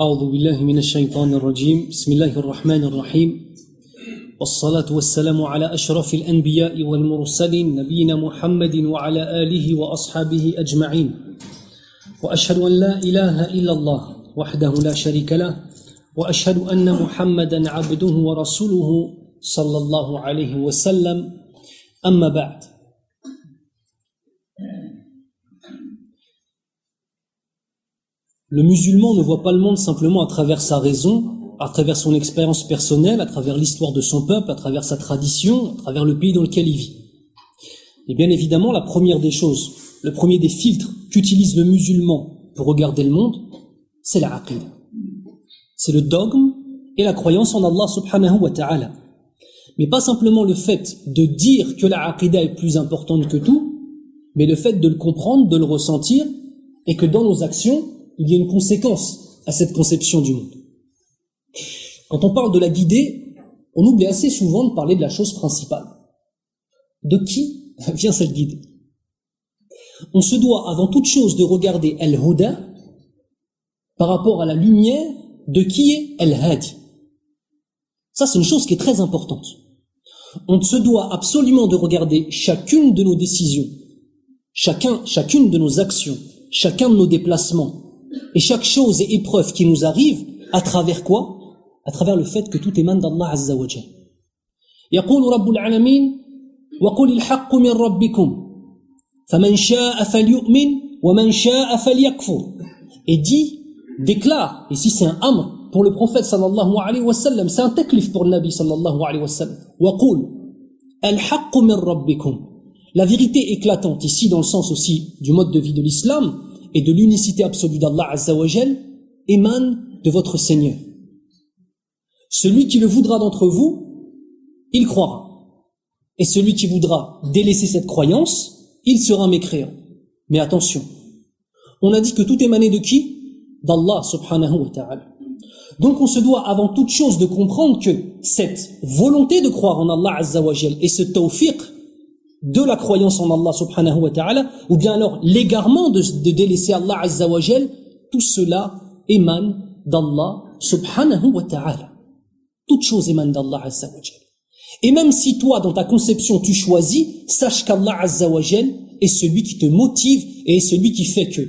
أعوذ بالله من الشيطان الرجيم بسم الله الرحمن الرحيم والصلاة والسلام على أشرف الأنبياء والمرسلين نبينا محمد وعلى آله وأصحابه أجمعين وأشهد أن لا إله إلا الله وحده لا شريك له وأشهد أن محمدا عبده ورسوله صلى الله عليه وسلم أما بعد. Le musulman ne voit pas le monde simplement à travers sa raison, à travers son expérience personnelle, à travers l'histoire de son peuple, à travers sa tradition, à travers le pays dans lequel il vit. Et bien évidemment, la première des choses, le premier des filtres qu'utilise le musulman pour regarder le monde, c'est la aqida. C'est le dogme et la croyance en Allah subhanahu wa ta'ala. Mais pas simplement le fait de dire que la aqida est plus importante que tout, mais le fait de le comprendre, de le ressentir, et que dans nos actions, il y a une conséquence à cette conception du monde. Quand on parle de la guidée, on oublie assez souvent de parler de la chose principale. De qui vient cette guidée? On se doit avant toute chose de regarder Al-Huda par rapport à la lumière de qui est Al-Hadi. Ça, c'est une chose qui est très importante. On se doit absolument de regarder chacune de nos décisions, chacune de nos actions, chacun de nos déplacements, et chaque chose et épreuve qui nous arrive, à travers quoi? À travers le fait que tout émane d'Allah Azza wa Jal. يقول رب العالمين وقل الحق من ربكم فمن شاء فليؤمن ومن شاء فليكفر. Et dit, déclare, ici c'est un amr pour le prophète sallallahu alayhi wa sallam, c'est un taklif pour le Nabi sallallahu alayhi wa sallam. وقل الحق من ربكم. La vérité éclatante ici dans le sens aussi du mode de vie de l'islam et de l'unicité absolue d'Allah Azza wa Jal émane de votre Seigneur. Celui qui le voudra d'entre vous, il croira. Et celui qui voudra délaisser cette croyance, il sera mécréant. Mais attention, on a dit que tout émanait de qui? D'Allah subhanahu wa ta'ala. Donc on se doit avant toute chose de comprendre que cette volonté de croire en Allah Azza wa Jal et ce tawfiq de la croyance en Allah subhanahu wa ta'ala, ou bien alors l'égarement de délaisser Allah azza wa jal, tout cela émane d'Allah subhanahu wa ta'ala. Toute chose émane d'Allah azza wa jal. Et même si toi, dans ta conception, tu choisis, sache qu'Allah azza wa jal est celui qui te motive et est celui qui fait que,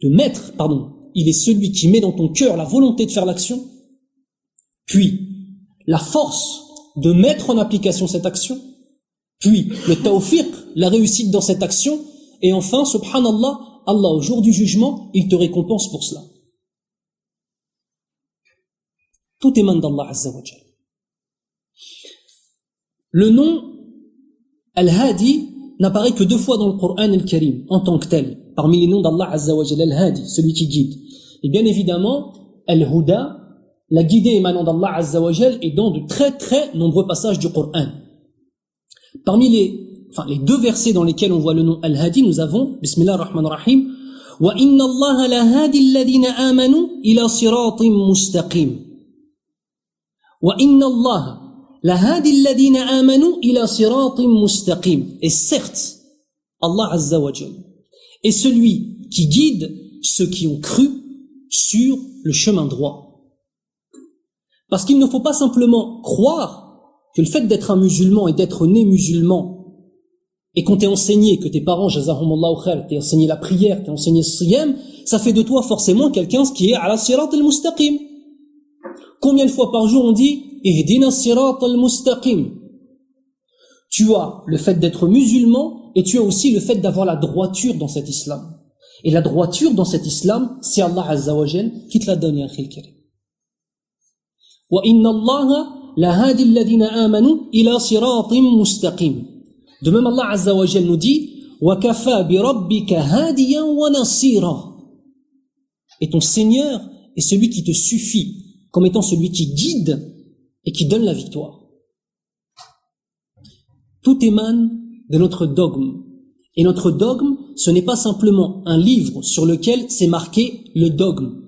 il est celui qui met dans ton cœur la volonté de faire l'action, puis la force de mettre en application cette action, puis le tawfiq, la réussite dans cette action, et enfin, subhanallah, Allah au jour du jugement, il te récompense pour cela. Tout émane d'Allah Azza wa Jal. Le nom Al-Hadi n'apparaît que 2 fois dans le Coran Al-Karim, en tant que tel, parmi les noms d'Allah Azza wa Jal, Al-Hadi, celui qui guide. Et bien évidemment, Al-Huda, la guidée émanant d'Allah Azza wa Jal, est dans de très très nombreux passages du Coran. Parmi les 2 versets dans lesquels on voit le nom Al-Hadi, nous avons Bismillah ar-Rahman ar-Rahim wa inna Allah la hadi alladhina amanu ila siratin mustaqim. Wa inna Allah la hadi alladhina amanu ila siratin mustaqim. Et certes, Allah Azza wa Jal est celui qui guide ceux qui ont cru sur le chemin droit. Parce qu'il ne faut pas simplement croire que le fait d'être un musulman et d'être né musulman, et qu'on t'ait enseigné, que tes parents, jazahumullahu khair, t'aient enseigné la prière, t'aient enseigné le siyam, ça fait de toi forcément quelqu'un qui est ala sirat al-mustaqim. Combien de fois par jour on dit ihdina sirat al-mustaqim? Tu as le fait d'être musulman et tu as aussi le fait d'avoir la droiture dans cet islam. Et la droiture dans cet islam, c'est Allah Azza wa Jal qui te la donne, ya akhil karim. Wa inna Allah la hadi alladhina amanu ila siratin mustaqim. De même, Allah Azza wa Jal nous dit wa kafa bi rabbika hadiyan wa nasira. Et ton Seigneur est celui qui te suffit comme étant celui qui guide et qui donne la victoire. Tout émane de notre dogme. Et notre dogme, ce n'est pas simplement un livre sur lequel c'est marqué le dogme.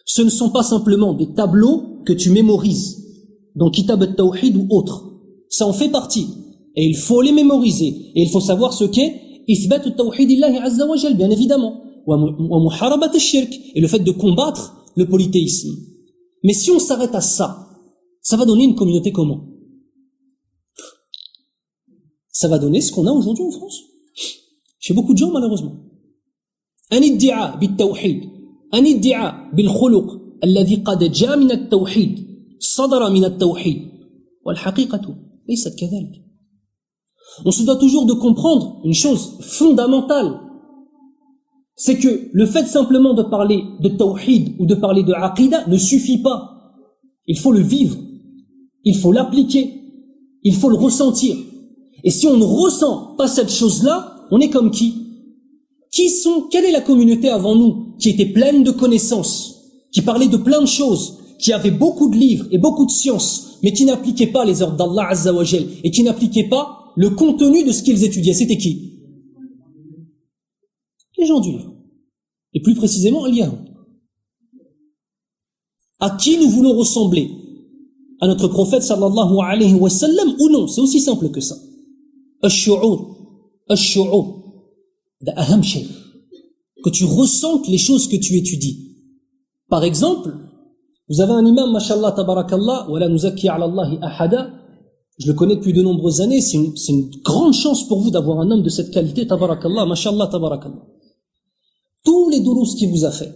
Ce ne sont pas simplement des tableaux que tu mémorises dans Kitab al-Tawhid ou autre. Ça en fait partie. Et il faut les mémoriser. Et il faut savoir ce qu'est Ithbat al-Tawhid Illahi Azza wa Jal, bien évidemment. Et le fait de combattre le polythéisme. Mais si on s'arrête à ça, ça va donner une communauté comment? Ça va donner ce qu'on a aujourd'hui en France. Chez beaucoup de gens, malheureusement. Un iddia bil-tawhid, un iddia bil-khuluq, alladhi qad jaa min at-tawhid, sadara min at-tawhid, wal haqiqatu laysat kadhalik. On se doit toujours de comprendre une chose fondamentale, c'est que le fait simplement de parler de tawhid ou de parler de aqida ne suffit pas. Il faut le vivre, il faut l'appliquer, il faut le ressentir. Et si on ne ressent pas cette chose-là, on est comme qui? Quelle est la communauté avant nous qui était pleine de connaissances, qui parlait de plein de choses, qui avait beaucoup de livres et beaucoup de sciences, mais qui n'appliquaient pas les ordres d'Allah Azza wa Jal et qui n'appliquaient pas le contenu de ce qu'ils étudiaient? C'était qui? Les gens du livre. Et plus précisément, Al-Yahud. À qui nous voulons ressembler? À notre prophète sallallahu alayhi wa sallam ou non? C'est aussi simple que ça. Ash-shu'ur, d'aham shay, que tu ressentes les choses que tu étudies. Par exemple, vous avez un imam, mashallah, tabarakallah, wa la nuzakki ala Allahi ahada, je le connais depuis de nombreuses années, c'est une grande chance pour vous d'avoir un homme de cette qualité, tabarakallah, mashallah, tabarakallah. Tous les durus qu'il vous a fait,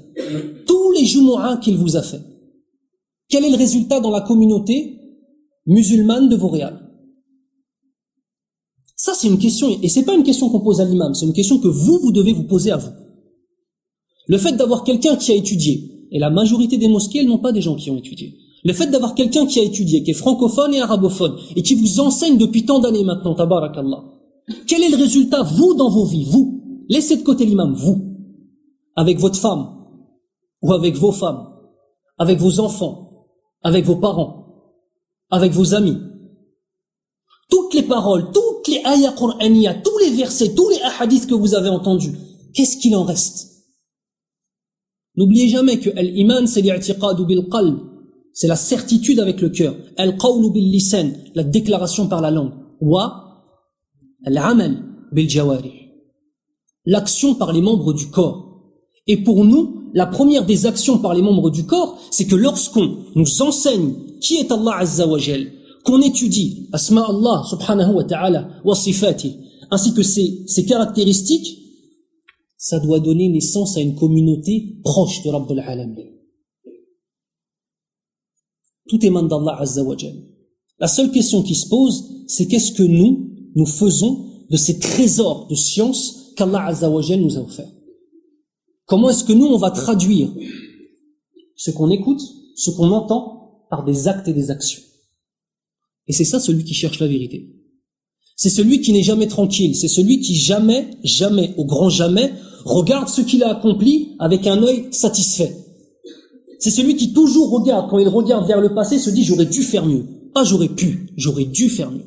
tous les jumu'as qu'il vous a fait, quel est le résultat dans la communauté musulmane de Vauréal? Ça, c'est une question, et c'est pas une question qu'on pose à l'imam, c'est une question que vous devez vous poser à vous. Le fait d'avoir quelqu'un qui a étudié, et la majorité des mosquées, elles n'ont pas des gens qui ont étudié. Le fait d'avoir quelqu'un qui a étudié, qui est francophone et arabophone, et qui vous enseigne depuis tant d'années maintenant, tabarakallah. Quel est le résultat, vous, dans vos vies, vous? Laissez de côté l'imam, vous. Avec votre femme, ou avec vos femmes, avec vos enfants, avec vos parents, avec vos amis. Toutes les paroles, toutes les ayats qur'aniyya, tous les versets, tous les hadiths que vous avez entendus, qu'est-ce qu'il en reste? N'oubliez jamais que al-iman, c'est l'i'tiqadu bil-qalb, c'est la certitude avec le cœur. Al-qawlu bil-lisan, la déclaration par la langue. Wa al-amal bil-jawarih, l'action par les membres du corps. Et pour nous, la première des actions par les membres du corps, c'est que lorsqu'on nous enseigne qui est Allah Azza wa Jal, qu'on étudie Asma Allah subhanahu wa ta'ala wa sifati, ainsi que ses caractéristiques, ça doit donner naissance à une communauté proche de Rabbul Alamin. Tout émane d'Allah Azza wa Jal. La seule question qui se pose, c'est qu'est-ce que nous faisons de ces trésors de science qu'Allah Azza wa Jal nous a offerts? Comment est-ce que nous, on va traduire ce qu'on écoute, ce qu'on entend, par des actes et des actions? Et c'est ça celui qui cherche la vérité. C'est celui qui n'est jamais tranquille. C'est celui qui jamais, au grand jamais, regarde ce qu'il a accompli avec un œil satisfait. C'est celui qui toujours regarde, quand il regarde vers le passé, se dit « j'aurais dû faire mieux ». Pas « j'aurais pu », j'aurais dû faire mieux.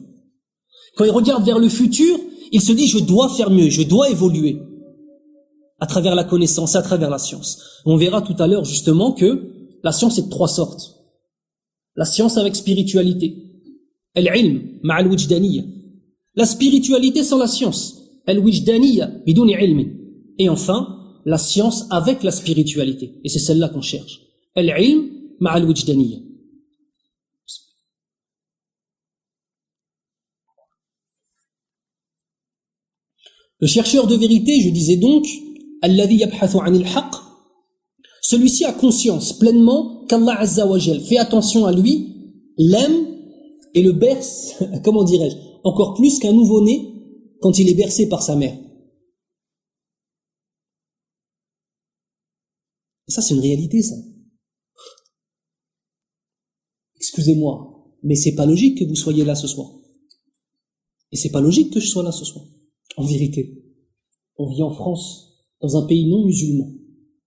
Quand il regarde vers le futur, il se dit « je dois faire mieux, je dois évoluer ». À travers la connaissance, à travers la science. On verra tout à l'heure justement que la science est de trois sortes. La science avec spiritualité. Al-ilm ma'al wijdaniyya. La spiritualité sans la science. Al-wijdaniyya bidouni ilmi. Et enfin, la science avec la spiritualité. Et c'est celle-là qu'on cherche. Al-ilm ma'al wijdaniyya. Le chercheur de vérité, je disais donc, alladhi yabhathu 'anil haqq, celui-ci a conscience pleinement qu'Allah Azza wa Jal fait attention à lui, l'aime et le berce, comment dirais-je, encore plus qu'un nouveau-né quand il est bercé par sa mère. Et ça, c'est une réalité, ça. Excusez-moi, mais c'est pas logique que vous soyez là ce soir. Et c'est pas logique que je sois là ce soir. En vérité, on vit en France, dans un pays non musulman,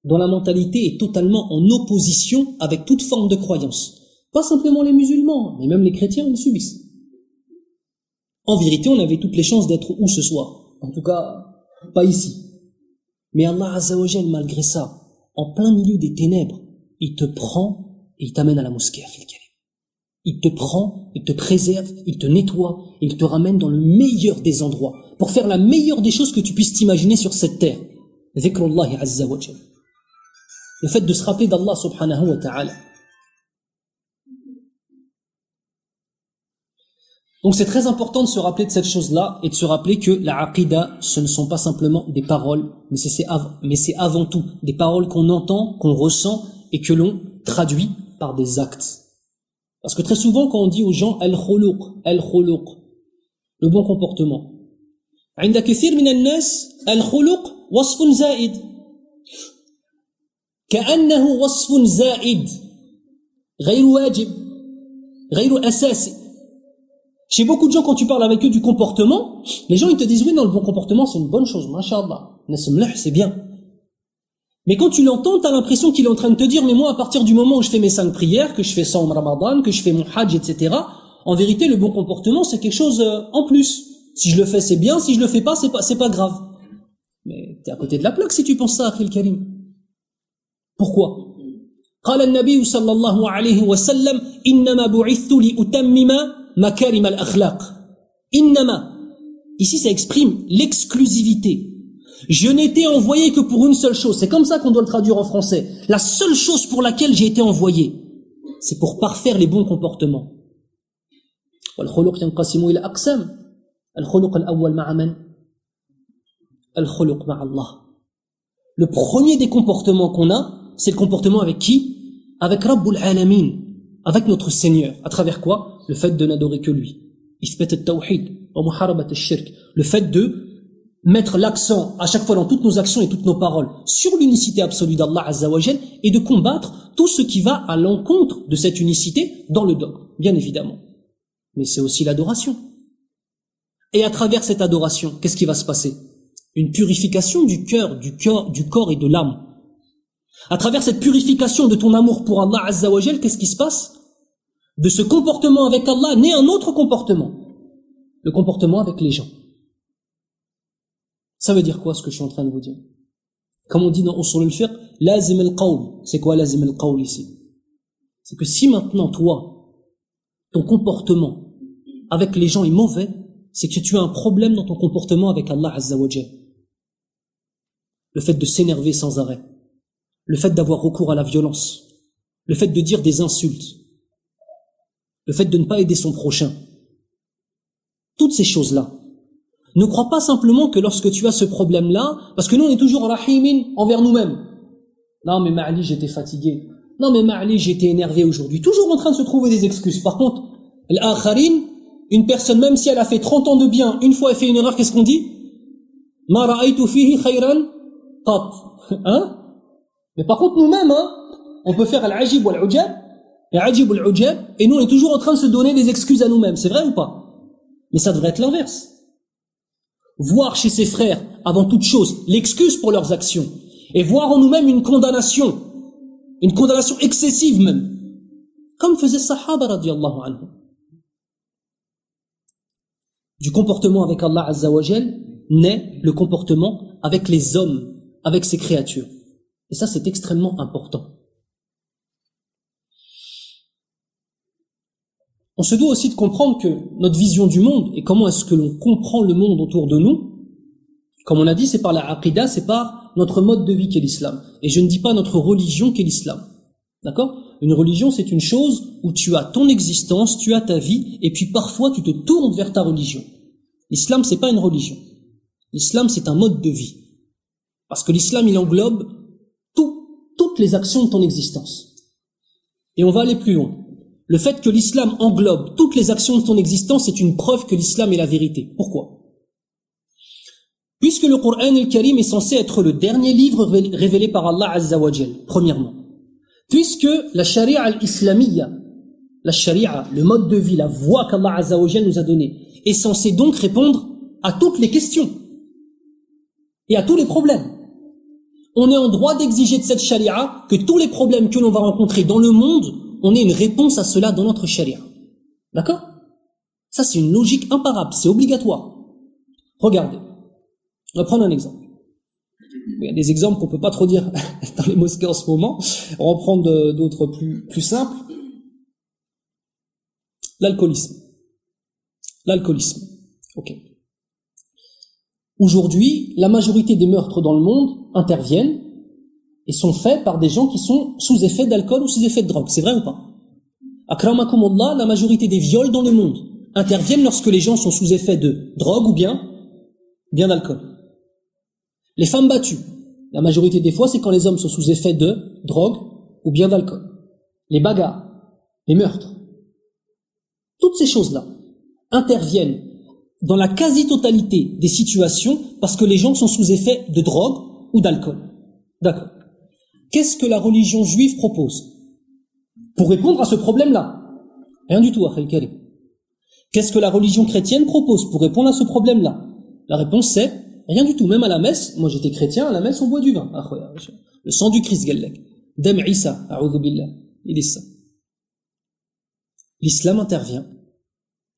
dont la mentalité est totalement en opposition avec toute forme de croyance. Pas simplement les musulmans, mais même les chrétiens le subissent. En vérité, on avait toutes les chances d'être où ce soir? En tout cas, pas ici. Mais Allah Azza wa Jal, malgré ça, en plein milieu des ténèbres, il te prend et il t'amène à la mosquée, à Fil-Kalim. Il te prend, il te préserve, il te nettoie, et il te ramène dans le meilleur des endroits, pour faire la meilleure des choses que tu puisses t'imaginer sur cette terre. Dhikrullahi Azza wa Jal. Le fait de se rappeler d'Allah subhanahu wa ta'ala. Donc c'est très important de se rappeler de cette chose-là et de se rappeler que la aqidah, ce ne sont pas simplement des paroles, mais c'est avant tout des paroles qu'on entend, qu'on ressent et que l'on traduit par des actes. Parce que très souvent quand on dit aux gens al-khuluq, le bon comportement, عند كثير من الناس الخلق وصف زائد كأنه وصف زائد غير واجب غير أساسي. Chez beaucoup de gens, quand tu parles avec eux du comportement, les gens ils te disent oui, non, le bon comportement c'est une bonne chose, mashallah, c'est bien. Mais quand tu l'entends, tu as l'impression qu'il est en train de te dire mais moi à partir du moment où je fais mes 5 prières, que je fais ça en Ramadan, que je fais mon hajj, etc., en vérité le bon comportement c'est quelque chose en plus. Si je le fais c'est bien, si je le fais pas c'est pas grave. Mais t'es à côté de la plaque si tu penses ça, Akhil Karim. Pourquoi? قال النبي صلى الله عليه وسلم إنما بعثت لأتمم مكارم الأخلاق. إنما, ici ça exprime l'exclusivité. Je n'étais envoyé que pour une seule chose. C'est comme ça qu'on doit le traduire en français. La seule chose pour laquelle j'ai été envoyé, c'est pour parfaire les bons comportements. والخلق ينقسم إلى أقسام. الخلق الأول مع من؟ الخلق مع الله. Le premier des comportements qu'on a, c'est le comportement avec qui? Avec Rabbul Alamin, avec notre Seigneur. À travers quoi? Le fait de n'adorer que lui. Ithbat al-tawhid wa muharabat al-shirk. Le fait de mettre l'accent à chaque fois dans toutes nos actions et toutes nos paroles sur l'unicité absolue d'Allah Azza wa Jal et de combattre tout ce qui va à l'encontre de cette unicité dans le dogme, bien évidemment. Mais c'est aussi l'adoration. Et à travers cette adoration, qu'est-ce qui va se passer? Une purification du cœur, du corps et de l'âme. À travers cette purification de ton amour pour Allah Azza wa Jal, qu'est-ce qui se passe? De ce comportement avec Allah naît un autre comportement. Le comportement avec les gens. Ça veut dire quoi ce que je suis en train de vous dire? Comme on dit dans Usul al-Fiqh, lazim al-qawl. C'est quoi lazim al-qawl ici? C'est que si maintenant toi, ton comportement avec les gens est mauvais, c'est que tu as un problème dans ton comportement avec Allah Azza wa Jal. Le fait de s'énerver sans arrêt. Le fait d'avoir recours à la violence. Le fait de dire des insultes. Le fait de ne pas aider son prochain. Toutes ces choses-là. Ne crois pas simplement que lorsque tu as ce problème-là, parce que nous on est toujours rahimin envers nous-mêmes. Non mais Ma'ali j'étais fatigué. Non mais Ma'ali j'étais énervé aujourd'hui. Toujours en train de se trouver des excuses. Par contre, l'akharin, une personne même si elle a fait 30 ans de bien, une fois elle fait une erreur, qu'est-ce qu'on dit? Ma ra'aytu fihi khayran qat. Hein? Mais par contre nous-mêmes, on peut faire al-ajib ou al-ujab, et nous on est toujours en train de se donner des excuses à nous-mêmes. C'est vrai ou pas? Mais ça devrait être l'inverse. Voir chez ses frères, avant toute chose, l'excuse pour leurs actions, et voir en nous-mêmes une condamnation excessive même, comme faisaient les Sahaba radiyallahu anhum. Du comportement avec Allah Azza wa Jal naît le comportement avec les hommes, avec ses créatures. Et ça c'est extrêmement important. On se doit aussi de comprendre que notre vision du monde et comment est-ce que l'on comprend le monde autour de nous, comme on a dit, c'est par la aqidah, c'est par notre mode de vie qu'est l'islam. Et je ne dis pas notre religion qu'est l'islam. D'accord? Une religion, c'est une chose où tu as ton existence, tu as ta vie, et puis parfois tu te tournes vers ta religion. L'islam, c'est pas une religion. L'islam, c'est un mode de vie. Parce que l'islam, il englobe toutes les actions de ton existence. Et on va aller plus loin. Le fait que l'islam englobe toutes les actions de ton existence est une preuve que l'islam est la vérité. Pourquoi? Puisque le Coran al-Karim est censé être le dernier livre révélé par Allah Azza wa Jal, premièrement. Puisque la sharia al-islamiyya, la sharia, le mode de vie, la voie qu'Allah Azza wa Jal nous a donnée, est censé donc répondre à toutes les questions et à tous les problèmes. On est en droit d'exiger de cette sharia que tous les problèmes que l'on va rencontrer dans le monde, on ait une réponse à cela dans notre sharia. D'accord? Ça c'est une logique imparable, c'est obligatoire. Regardez, on va prendre un exemple. Il y a des exemples qu'on peut pas trop dire dans les mosquées en ce moment. On va prendre d'autres plus simples. L'alcoolisme. Ok. Aujourd'hui, la majorité des meurtres dans le monde interviennent, et sont faits par des gens qui sont sous effet d'alcool ou sous effet de drogue. C'est vrai ou pas? Akramakumullah, la majorité des viols dans le monde interviennent lorsque les gens sont sous effet de drogue ou bien d'alcool. Les femmes battues, la majorité des fois, c'est quand les hommes sont sous effet de drogue ou bien d'alcool. Les bagarres, les meurtres, toutes ces choses-là interviennent dans la quasi-totalité des situations parce que les gens sont sous effet de drogue ou d'alcool. D'accord. Qu'est-ce que la religion juive propose pour répondre à ce problème-là? Rien du tout, Akhil Karim. Qu'est-ce que la religion chrétienne propose pour répondre à ce problème-là? La réponse c'est rien du tout. Même à la messe, moi j'étais chrétien, à la messe on boit du vin. Le sang du Christ, Gallek. Dam Isa, a'udhu billah. Il est ça. L'islam intervient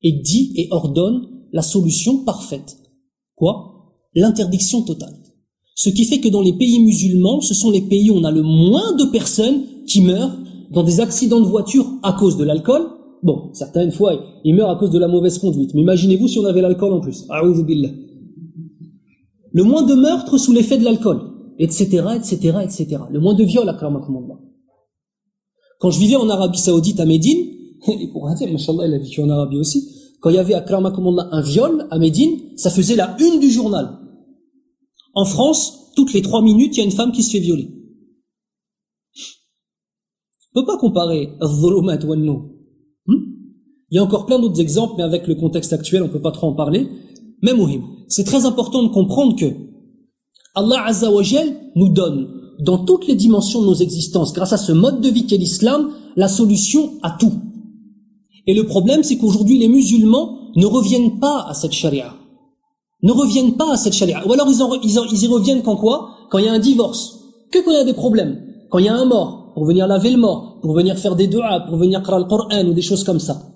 et dit et ordonne la solution parfaite. Quoi? L'interdiction totale. Ce qui fait que dans les pays musulmans, ce sont les pays où on a le moins de personnes qui meurent dans des accidents de voiture à cause de l'alcool. Bon, certaines fois, ils meurent à cause de la mauvaise conduite. Mais imaginez-vous si on avait l'alcool en plus. A'udhu billah. Le moins de meurtres sous l'effet de l'alcool, etc., etc., etc. Le moins de viols, akramakumullah. Quand je vivais en Arabie Saoudite à Médine, et pour dire, mashallah, il a vécu en Arabie aussi, quand il y avait akramakumullah un viol à Médine, ça faisait la une du journal. En France, toutes les 3 minutes, il y a une femme qui se fait violer. On ne peut pas comparer al-dhulumat wa an-nur. Il y a encore plein d'autres exemples, mais avec le contexte actuel, on ne peut pas trop en parler. Mais muhim, c'est très important de comprendre que Allah Azza wa Jal nous donne, dans toutes les dimensions de nos existences, grâce à ce mode de vie qu'est l'islam, la solution à tout. Et le problème, c'est qu'aujourd'hui, les musulmans ne reviennent pas à cette charia. Ne reviennent pas à cette charia. Ou alors ils y reviennent quand quoi? Quand il y a un divorce. Que quand il y a des problèmes. Quand il y a un mort, pour venir laver le mort, pour venir faire des du'a, pour venir qara le Coran ou des choses comme ça.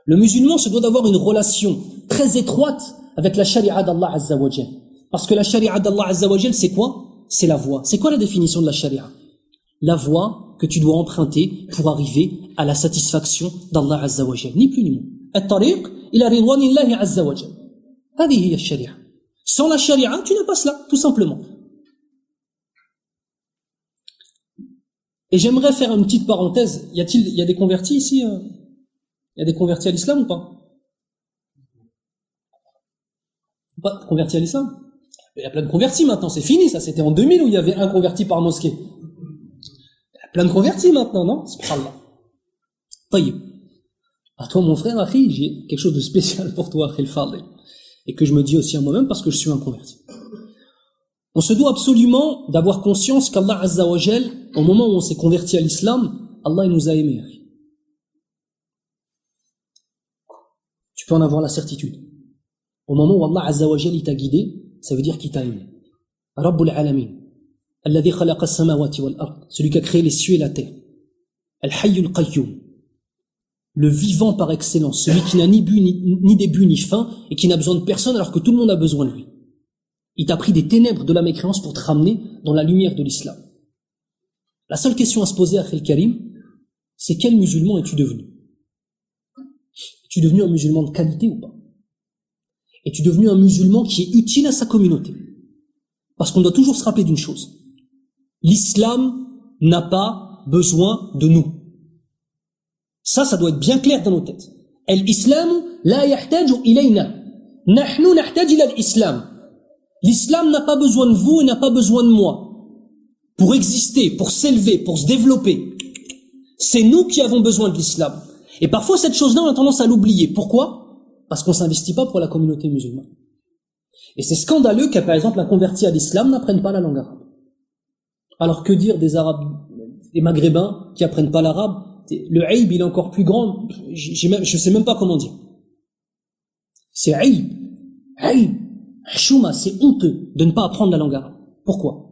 Le musulman se doit d'avoir une relation très étroite avec la charia d'Allah Azza wa Jal. Parce que la charia d'Allah Azza wa Jal, c'est quoi? C'est la voie. C'est quoi la définition de la charia? La voie que tu dois emprunter pour arriver à la satisfaction d'Allah Azza wa Jal. Ni plus ni moins. At-tariq ila ridwanillahi Azza wa Jal. هذه هي الشريعة. Sans la charia, tu n'as pas cela, tout simplement. Et j'aimerais faire une petite parenthèse. Il y a des convertis ici? Il y a des convertis à l'islam ou pas? Pas de convertis à l'islam? Il y a plein de convertis maintenant, c'est fini ça. C'était en 2000 où il y avait un converti par mosquée. Il y a plein de convertis maintenant, non? Subhanallah. Taïb. Alors toi mon frère, Akhi, j'ai quelque chose de spécial pour toi, Akhi al-Fadil. Et que je me dis aussi à moi-même parce que je suis un converti. On se doit absolument d'avoir conscience qu'Allah Azza wa Jal, au moment où on s'est converti à l'islam, Allah il nous a aimés. Tu peux en avoir la certitude. Au moment où Allah Azza wa Jal il t'a guidé, ça veut dire qu'il t'a aimé. Rabbul Alamin, alladhi khalaqa as-samawati wal ard, celui qui a créé les cieux et la terre. Al-Hayyul Qayyum, le vivant par excellence, celui qui n'a ni début ni fin et qui n'a besoin de personne alors que tout le monde a besoin de lui. Il t'a pris des ténèbres de la mécréance pour te ramener dans la lumière de l'islam. La seule question à se poser, Akhil Karim, c'est quel musulman es-tu devenu? Es-tu devenu un musulman de qualité ou pas? Es-tu devenu un musulman qui est utile à sa communauté? Parce qu'on doit toujours se rappeler d'une chose. L'islam n'a pas besoin de nous. Ça doit être bien clair dans nos têtes. Al-Islam la yahtaju ilayna. Nahnu nahtaj ila al-Islam. L'islam n'a pas besoin de vous et n'a pas besoin de moi. Pour exister, pour s'élever, pour se développer. C'est nous qui avons besoin de l'islam. Et parfois cette chose-là, on a tendance à l'oublier. Pourquoi? Parce qu'on s'investit pas pour la communauté musulmane. Et c'est scandaleux qu'à par exemple un converti à l'islam n'apprenne pas la langue arabe. Alors que dire des Arabes, des Maghrébins qui apprennent pas l'arabe? Le aïb, il est encore plus grand. Je sais même pas comment dire. C'est aïb. Aïb. Chouma, c'est honteux de ne pas apprendre la langue arabe. Pourquoi?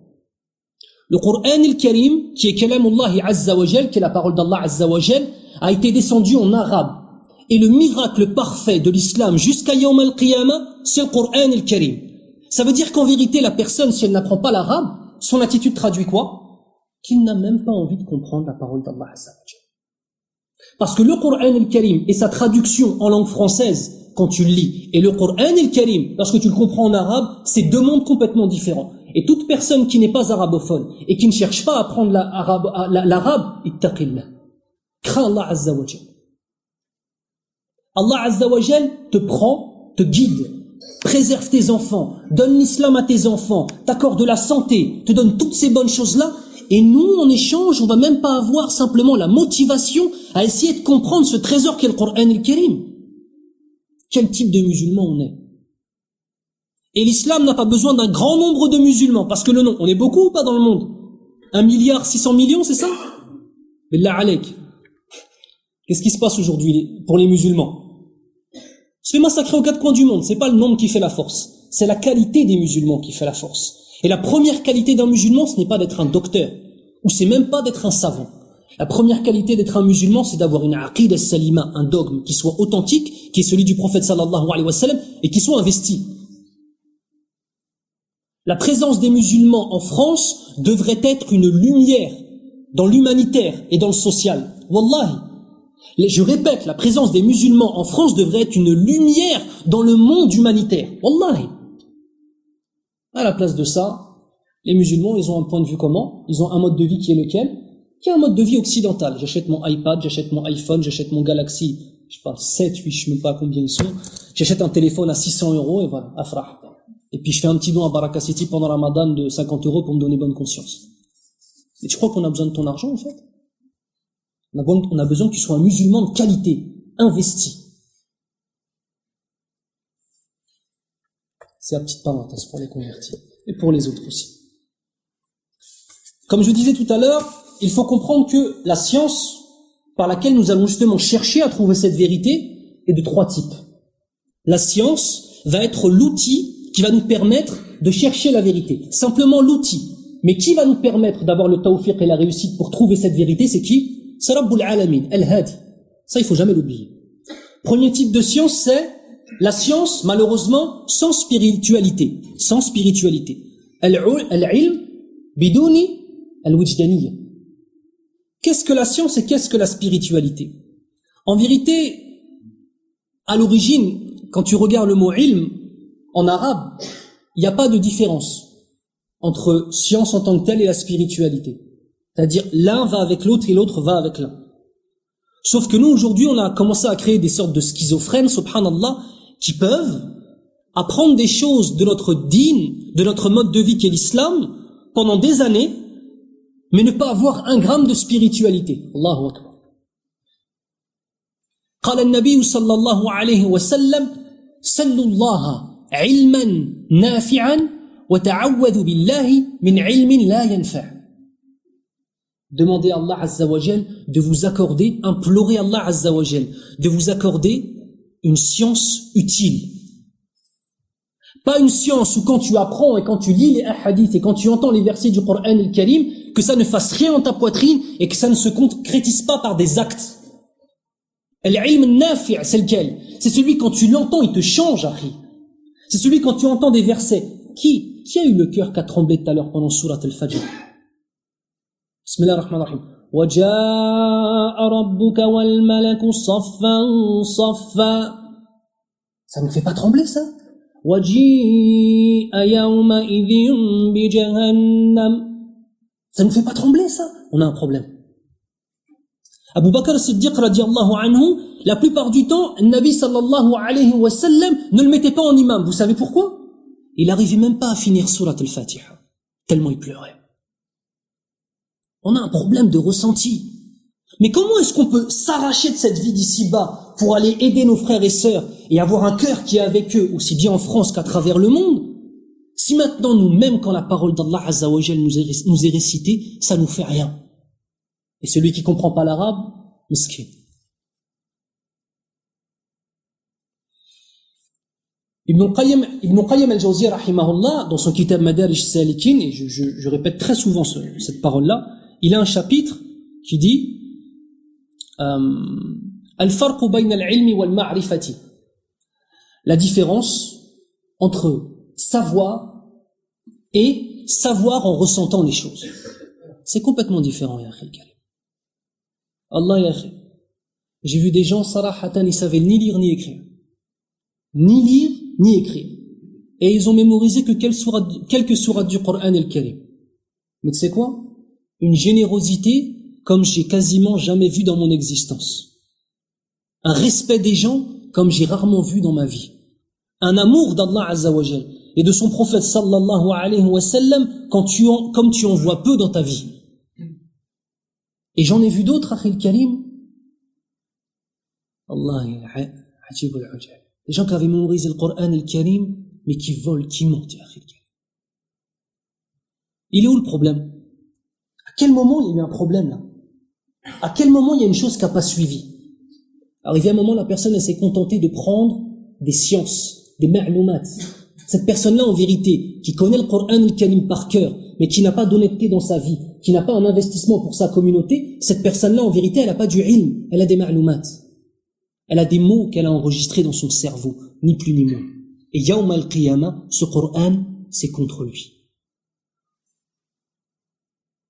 Le Coran al-Karim, qui est Kalamullah Azza wa Jal, qui est la parole d'Allah Azza wa Jal, a été descendu en arabe. Et le miracle parfait de l'islam jusqu'à Yawm al-Qiyamah, c'est le Coran al-Karim. Ça veut dire qu'en vérité, la personne, si elle n'apprend pas l'arabe, son attitude traduit quoi? Qu'il n'a même pas envie de comprendre la parole d'Allah Azza wa Jal. Parce que le Coran al-Karim et sa traduction en langue française, quand tu le lis, et le Coran al-Karim, lorsque tu le comprends en arabe, c'est deux mondes complètement différents. Et toute personne qui n'est pas arabophone et qui ne cherche pas à apprendre l'arabe, ittaqillah. Crains Allah Azza wa Jal. Allah Azza wa Jal te prend, te guide, préserve tes enfants, donne l'islam à tes enfants, t'accorde la santé, te donne toutes ces bonnes choses-là. Et nous, en échange, on va même pas avoir simplement la motivation à essayer de comprendre ce trésor qu'est le Coran al-Karim. Quel type de musulman on est? Et l'islam n'a pas besoin d'un grand nombre de musulmans, parce que on est beaucoup ou pas dans le monde? 1,6 milliard, c'est ça? Billah alayk. Qu'est-ce qui se passe aujourd'hui pour les musulmans? Se fait massacrer aux quatre coins du monde, c'est pas le nombre qui fait la force, c'est la qualité des musulmans qui fait la force. Et la première qualité d'un musulman, ce n'est pas d'être un docteur, ou c'est même pas d'être un savant. La première qualité d'être un musulman, c'est d'avoir une aqid as-salima, un dogme qui soit authentique, qui est celui du prophète sallallahu alayhi wa sallam, et qui soit investi. La présence des musulmans en France devrait être une lumière dans l'humanitaire et dans le social. Wallahi. Je répète, la présence des musulmans en France devrait être une lumière dans le monde humanitaire. Wallahi. À la place de ça, les musulmans, ils ont un point de vue comment? Ils ont un mode de vie qui est lequel? Qui est un mode de vie occidental. J'achète mon iPad, j'achète mon iPhone, j'achète mon Galaxy, je sais pas, 7, 8, je sais même pas combien ils sont. J'achète un téléphone à 600 € et voilà, afrah. Et puis je fais un petit don à Baraka City pendant Ramadan de 50 € pour me donner bonne conscience. Et tu crois qu'on a besoin de ton argent en fait? On a besoin que tu sois un musulman de qualité, investi. C'est la petite parenthèse pour les convertis et pour les autres aussi. Comme je disais tout à l'heure, il faut comprendre que la science par laquelle nous allons justement chercher à trouver cette vérité est de 3 types. La science va être l'outil qui va nous permettre de chercher la vérité. Simplement l'outil. Mais qui va nous permettre d'avoir le tawfiq et la réussite pour trouver cette vérité, c'est qui? C'est Rabbul Alamin, Al-Hadi. Ça, il faut jamais l'oublier. Premier type de science, c'est la science, malheureusement, sans spiritualité. Sans spiritualité. Al-ilm biduni al-wijdaniyya. Qu'est-ce que la science et qu'est-ce que la spiritualité? En vérité, à l'origine, quand tu regardes le mot ilm, en arabe, il n'y a pas de différence entre science en tant que telle et la spiritualité. C'est-à-dire, l'un va avec l'autre et l'autre va avec l'un. Sauf que nous, aujourd'hui, on a commencé à créer des sortes de schizophrènes, subhanallah, qui peuvent apprendre des choses de notre dîn, de notre mode de vie qu'est l'islam, pendant des années, mais ne pas avoir un gramme de spiritualité. Allahu Akbar. قال النبي صلى الله عليه وسلم سلوا الله علما نافعا وتعوذوا بالله من علم لا ينفع. Demandez à Allah Azza wa Jal de vous accorder, implorez Allah Azza wa Jal de vous accorder une science utile. Pas une science où quand tu apprends et quand tu lis les hadiths et quand tu entends les versets du Coran al-Karim, que ça ne fasse rien dans ta poitrine et que ça ne se concrétise pas par des actes. Al-ilm nafi', c'est lequel? C'est celui quand tu l'entends, il te change, akhi. C'est celui quand tu entends des versets. Qui a eu le cœur qui a tremblé tout à l'heure pendant Surat al-Fajr? Bismillah ar-Rahman ar-Rahim. وَجَاءَ رَبُّكَ وَالْمَلَكُ صَفًّا صَفًّا. Ça ne fait pas trembler, ça? وَجِيءَ يَوْمَئِذٍ بِجَهَنَّمَ. Ça ne fait pas trembler, ça? On a un problème. Abu Bakr as-Siddiq radiyallahu anhu, la plupart du temps, le Nabi sallallahu alayhi wa sallam ne le mettait pas en imam. Vous savez pourquoi? Il n'arrivait même pas à finir Surat al-Fatiha, tellement il pleurait. On a un problème de ressenti. Mais comment est-ce qu'on peut s'arracher de cette vie d'ici-bas pour aller aider nos frères et sœurs et avoir un cœur qui est avec eux, aussi bien en France qu'à travers le monde, si maintenant nous-mêmes, quand la parole d'Allah Azza wa Jal nous est récitée, ça nous fait rien? Et celui qui comprend pas l'arabe, miskin. Ibn Qayyim al-Jawziyya rahimahullah, dans son kitab Madarij Salikin, et je répète très souvent cette parole-là, il a un chapitre qui dit Al-farqu bayna al-ilmi wal-ma'rifati. La différence entre savoir et savoir en ressentant les choses. C'est complètement différent, ya akhi al-karim. Allah ya akhi. J'ai vu des gens, sarahatan, ils savaient ni lire ni écrire. Ni lire, ni écrire. et ils ont mémorisé que quelques sourates du Coran al-Karim. Mais tu sais quoi? Une générosité comme j'ai quasiment jamais vu dans mon existence. Un respect des gens comme j'ai rarement vu dans ma vie. Un amour d'Allah Azza wa Jal et de son prophète sallallahu alayhi wa sallam comme tu en vois peu dans ta vie. Et j'en ai vu d'autres, Akhil Karim. Allah, ajib al-ujab. Des gens qui avaient mémorisé le Coran al-Karim, mais qui volent, qui mentent, Akhil Karim. Il est où le problème? À quel moment il y a eu un problème là? À quel moment il y a une chose qui n'a pas suivi? Arrivé à un moment, la personne elle s'est contentée de prendre des sciences, des ma'loumat. Cette personne-là, en vérité, qui connaît le Coran al-Karim par cœur, mais qui n'a pas d'honnêteté dans sa vie, qui n'a pas un investissement pour sa communauté, cette personne-là, en vérité, elle n'a pas du ilm, elle a des ma'loumat. Elle a des mots qu'elle a enregistrés dans son cerveau, ni plus ni moins. Et Yawm al-Qiyamah, ce Coran, c'est contre lui.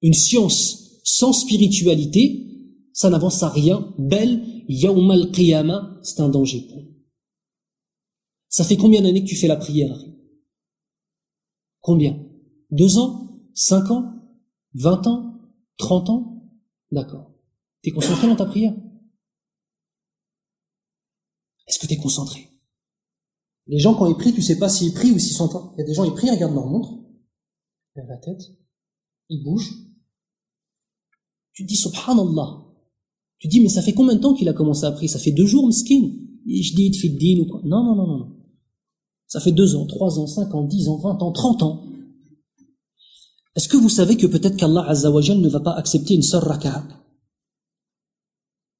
Une science sans spiritualité, ça n'avance à rien. Belle, Yawm al-Qiyamah, c'est un danger pour nous. Ça fait combien d'années que tu fais la prière? Combien? 2 ans? 5 ans? 20 ans? 30 ans? D'accord. T'es concentré dans ta prière? Est-ce que t'es concentré? Les gens, quand ils prient, tu sais pas s'ils prient ou s'ils sont... Il y a des gens, ils prient, ils regardent leur montre, ils lèvent la tête, ils bougent. Tu te dis, subhanallah. Tu te dis, mais ça fait combien de temps qu'il a commencé à prier? Ça fait 2 jours, miskin. Je dis, fait din ou quoi? Non. Ça fait 2 ans, 3 ans, 5 ans, 10 ans, 20 ans, 30 ans. Est-ce que vous savez que peut-être qu'Allah Azza wa Jal ne va pas accepter une seule raka'a?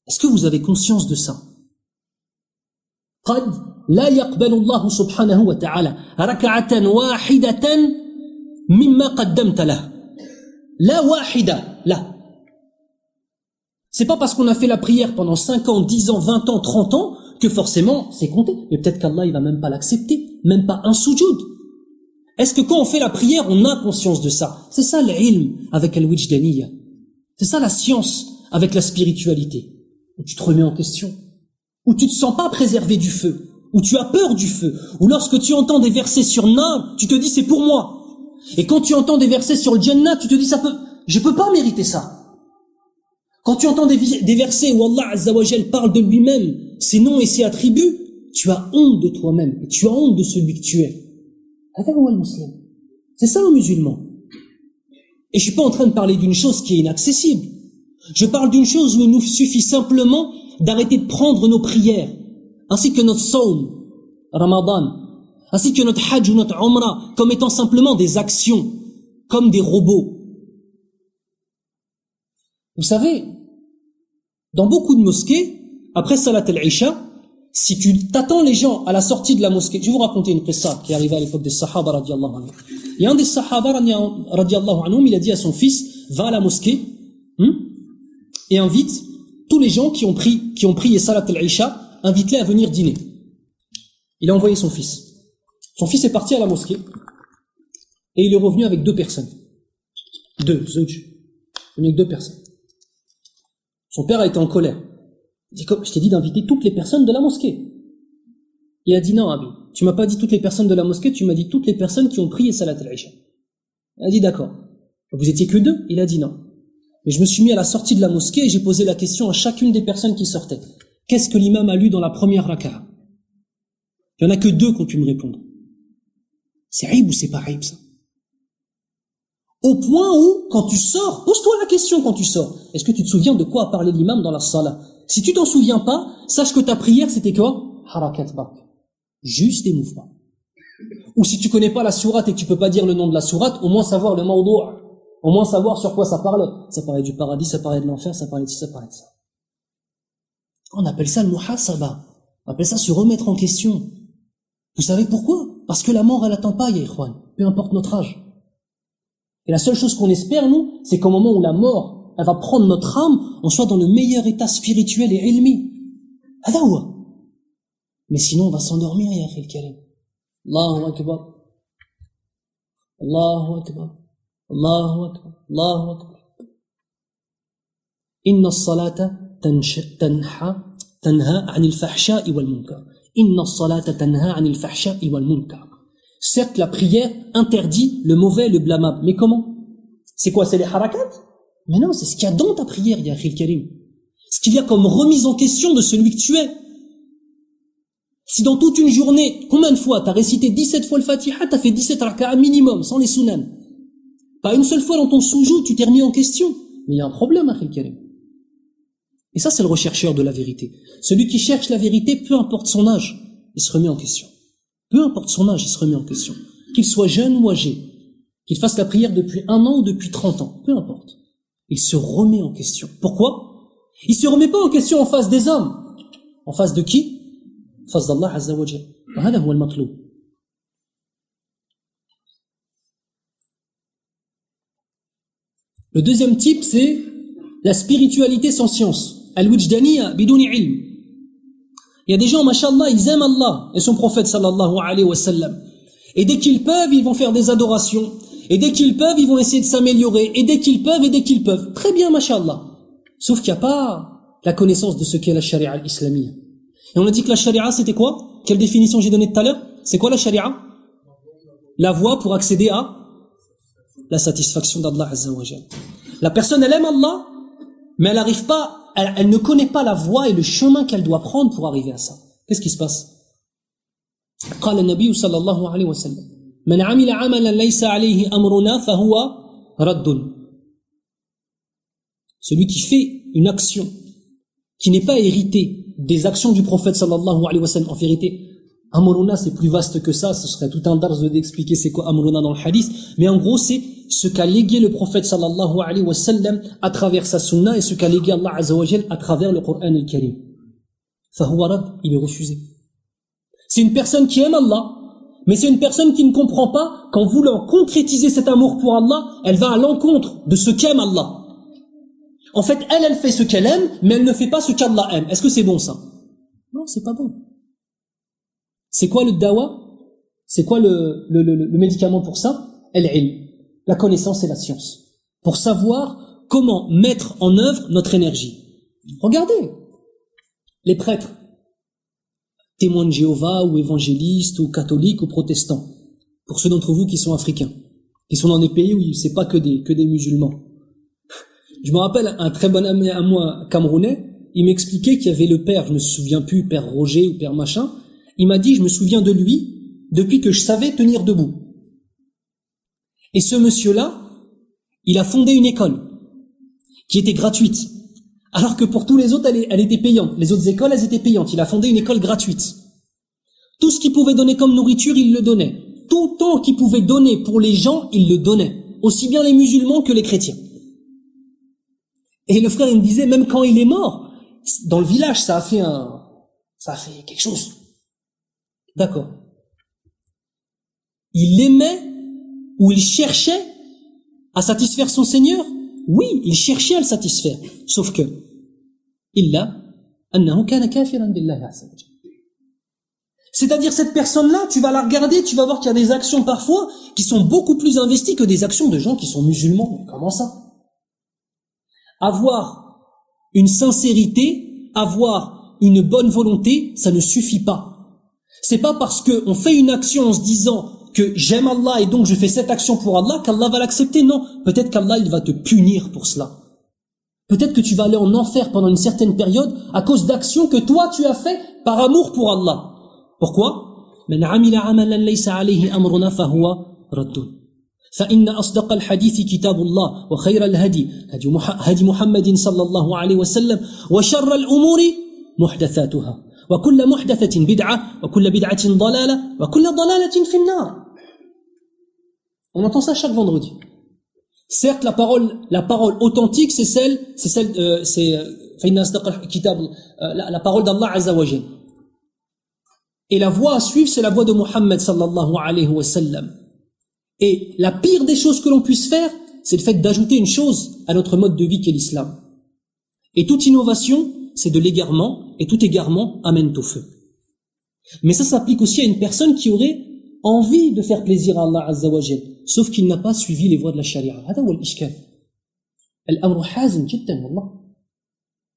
Est-ce que vous avez conscience de ça? قد لا يقبل الله سبحانه وتعالى ركعة واحدة مما قدمت له. لا واحدة, لا. C'est pas parce qu'on a fait la prière pendant 5 ans, 10 ans, 20 ans, 30 ans que forcément c'est compté. Mais peut-être qu'Allah il va même pas l'accepter, même pas un sujoud. Est-ce que quand on fait la prière, on a conscience de ça? C'est ça l'ilm avec al-wijdaniyya. C'est ça la science avec la spiritualité. Où tu te remets en question. Où tu te sens pas préservé du feu. Où tu as peur du feu. Où lorsque tu entends des versets sur Nar, tu te dis c'est pour moi. Et quand tu entends des versets sur le Jannah, tu te dis je peux pas mériter ça. Quand tu entends des versets où Allah Azza wa Jal parle de lui-même, ses noms et ses attributs, tu as honte de toi-même. Et tu as honte de celui que tu es. C'est ça le musulman. Et je suis pas en train de parler d'une chose qui est inaccessible. Je parle d'une chose où il nous suffit simplement d'arrêter de prendre nos prières, ainsi que notre saum, Ramadan, ainsi que notre hajj ou notre umrah, comme étant simplement des actions, comme des robots. Vous savez, dans beaucoup de mosquées, après Salat al-Isha, si tu t'attends les gens à la sortie de la mosquée, je vais vous raconter une qissa qui est arrivée à l'époque des Sahaba radiyallahu anhum. Il y a un des Sahaba radiyallahu anhum, il a dit à son fils, va à la mosquée, et invite tous les gens qui ont prié Salat al-Isha, invite-les à venir dîner. Il a envoyé son fils. Son fils est parti à la mosquée, et il est revenu avec 2 personnes. 2, zawj. Il est avec 2 personnes. Son père a été en colère. Il dit, je t'ai dit d'inviter toutes les personnes de la mosquée. Il a dit, non, Abi, tu m'as pas dit toutes les personnes de la mosquée, tu m'as dit toutes les personnes qui ont prié Salat al-Isha. Il a dit, d'accord. Vous étiez que 2? Il a dit, non. Mais je me suis mis à la sortie de la mosquée et j'ai posé la question à chacune des personnes qui sortaient. Qu'est-ce que l'imam a lu dans la première raka'a? Il y en a que 2 qui ont pu me répondre. C'est aïb ou c'est pas aïb, ça? Au point où, quand tu sors, pose-toi la question quand tu sors. Est-ce que tu te souviens de quoi a parlé l'imam dans la salat? Si tu t'en souviens pas, sache que ta prière c'était quoi? Harakat bak. Juste des mouvements. Ou si tu connais pas la sourate et que tu peux pas dire le nom de la sourate, au moins savoir le mawdou'. Au moins savoir sur quoi ça parlait. Ça parlait du paradis, ça parlait de l'enfer, ça parlait de ci, ça parlait de ça. On appelle ça le muhasaba. On appelle ça se remettre en question. Vous savez pourquoi? Parce que la mort elle attend pas, ya ikhwan. Peu importe notre âge. Et la seule chose qu'on espère, nous, c'est qu'au moment où la mort, elle va prendre notre âme, on soit dans le meilleur état spirituel et ilmi. Adawa. Mais sinon, on va s'endormir, ya akhil karim. Allahu akbar. Allahu akbar. Allahu akbar. Allahu akbar. Inna as-salata tanha 'anil fahsha'i wal munkar. Inna as-salata tanha 'anil fahsha'i wal munkar. Certes, la prière interdit le mauvais et le blâmable. Mais comment? C'est quoi? C'est les harakat? Mais non, c'est ce qu'il y a dans ta prière, ya Akhil Karim. Ce qu'il y a comme remise en question de celui que tu es. Si dans toute une journée, combien de fois t'as récité 17 fois le Fatiha, t'as fait 17 raka'a minimum, sans les sunan. Pas une seule fois dans ton soujou, tu t'es remis en question. Mais il y a un problème, Akhil Karim. Et ça, c'est le rechercheur de la vérité. Celui qui cherche la vérité, peu importe son âge, il se remet en question. Peu importe son âge, il se remet en question. Qu'il soit jeune ou âgé, qu'il fasse la prière depuis 1 an ou depuis 30 ans, peu importe. Il se remet en question. Pourquoi? Il se remet pas en question en face des hommes. En face de qui? En face d'Allah Azza wa Jalla. Hada huwa al-matloub. Le deuxième type, c'est la spiritualité sans science. Al-wujdaniya biduni ilm. Il y a des gens, mashallah, ils aiment Allah et son prophète sallallahu alayhi wa sallam. Et dès qu'ils peuvent, ils vont faire des adorations. Et dès qu'ils peuvent, ils vont essayer de s'améliorer. Et dès qu'ils peuvent. Très bien, mashallah. Sauf qu'il n'y a pas la connaissance de ce qu'est la sharia al-islamiyya. Et on a dit que la sharia, c'était quoi? Quelle définition j'ai donnée tout à l'heure? C'est quoi la sharia? La voie pour accéder à la satisfaction d'Allah Azza wa Jalla. La personne, elle aime Allah, mais elle n'arrive pas, elle ne connaît pas la voie et le chemin qu'elle doit prendre pour arriver à ça. Qu'est-ce qui se passe? قال النبي صلى الله عليه وسلم من عمل عملا ليس عليه أمرنا فهو رد. Celui qui fait une action qui n'est pas héritée des actions du prophète sallallahu alayhi wa sallam, en vérité, Amruna, c'est plus vaste que ça, ce serait tout un dars d'expliquer c'est quoi Amruna dans le hadith, mais en gros, c'est ce qu'a légué le prophète sallallahu alayhi wa sallam à travers sa sunna et ce qu'a légué Allah azza wa jalla à travers le Coran al-Karim. Fahuwa rad, il est refusé. C'est une personne qui aime Allah, mais c'est une personne qui ne comprend pas qu'en voulant concrétiser cet amour pour Allah, elle va à l'encontre de ce qu'aime Allah. En fait, elle fait ce qu'elle aime, mais elle ne fait pas ce qu'Allah aime. Est-ce que c'est bon ça? Non, c'est pas bon. C'est quoi le dawa? C'est quoi le médicament pour ça? Al-ilm, la connaissance et la science. Pour savoir comment mettre en œuvre notre énergie. Regardez, les prêtres, témoins de Jéhovah ou évangélistes ou catholiques ou protestants, pour ceux d'entre vous qui sont africains, qui sont dans des pays où c'est pas que des musulmans. Je me rappelle un très bon ami à moi camerounais, il m'expliquait qu'il y avait le père, je me souviens plus, père Roger ou père machin, il m'a dit, je me souviens de lui depuis que je savais tenir debout. Et ce monsieur-là, il a fondé une école qui était gratuite, alors que pour tous les autres, elle était payante. Les autres écoles, elles étaient payantes. Il a fondé une école gratuite. Tout ce qu'il pouvait donner comme nourriture, il le donnait. Tout temps qu'il pouvait donner pour les gens, il le donnait. Aussi bien les musulmans que les chrétiens. Et le frère, il me disait, même quand il est mort, dans le village, ça a fait quelque chose. D'accord. Il aimait ou il cherchait à satisfaire son Seigneur? Oui, il cherchait à le satisfaire. Sauf que, illa annahu kana kafiran billahi azza wa jalla. C'est-à-dire, cette personne-là, tu vas la regarder, tu vas voir qu'il y a des actions parfois qui sont beaucoup plus investies que des actions de gens qui sont musulmans. Mais comment ça? Avoir une sincérité, avoir une bonne volonté, ça ne suffit pas. C'est pas parce qu'on fait une action en se disant que j'aime Allah et donc je fais cette action pour Allah qu'Allah va l'accepter. Non, peut-être qu'Allah il va te punir pour cela. Peut-être que tu vas aller en enfer pendant une certaine période à cause d'actions que toi tu as fait par amour pour Allah. Pourquoi? Man amila amalan laysa alayhi amruna fahuwa raddun. فإن أصدق الحديث كتاب الله وخير الهدي هدي محمد صلى الله عليه وسلم وشر الأمور محدثاتها وكل محدثة بدعة وكل بدعة ضلالة وكل ضلالة في النار. On entend ça chaque vendredi. Certes, la parole authentique, la parole d'Allah Azza wa Jalla. Et la voie à suivre, c'est la voie de Muhammad sallallahu alayhi wa sallam. Et la pire des choses que l'on puisse faire, c'est le fait d'ajouter une chose à notre mode de vie qu'est l'islam. Et toute innovation, c'est de l'égarement, et tout égarement amène au feu. Mais ça s'applique aussi à une personne qui aurait envie de faire plaisir à Allah Azza wa Jalla, sauf qu'il n'a pas suivi les voies de la charia. هذا هو الإشكال. الأمر حازم جدا والله.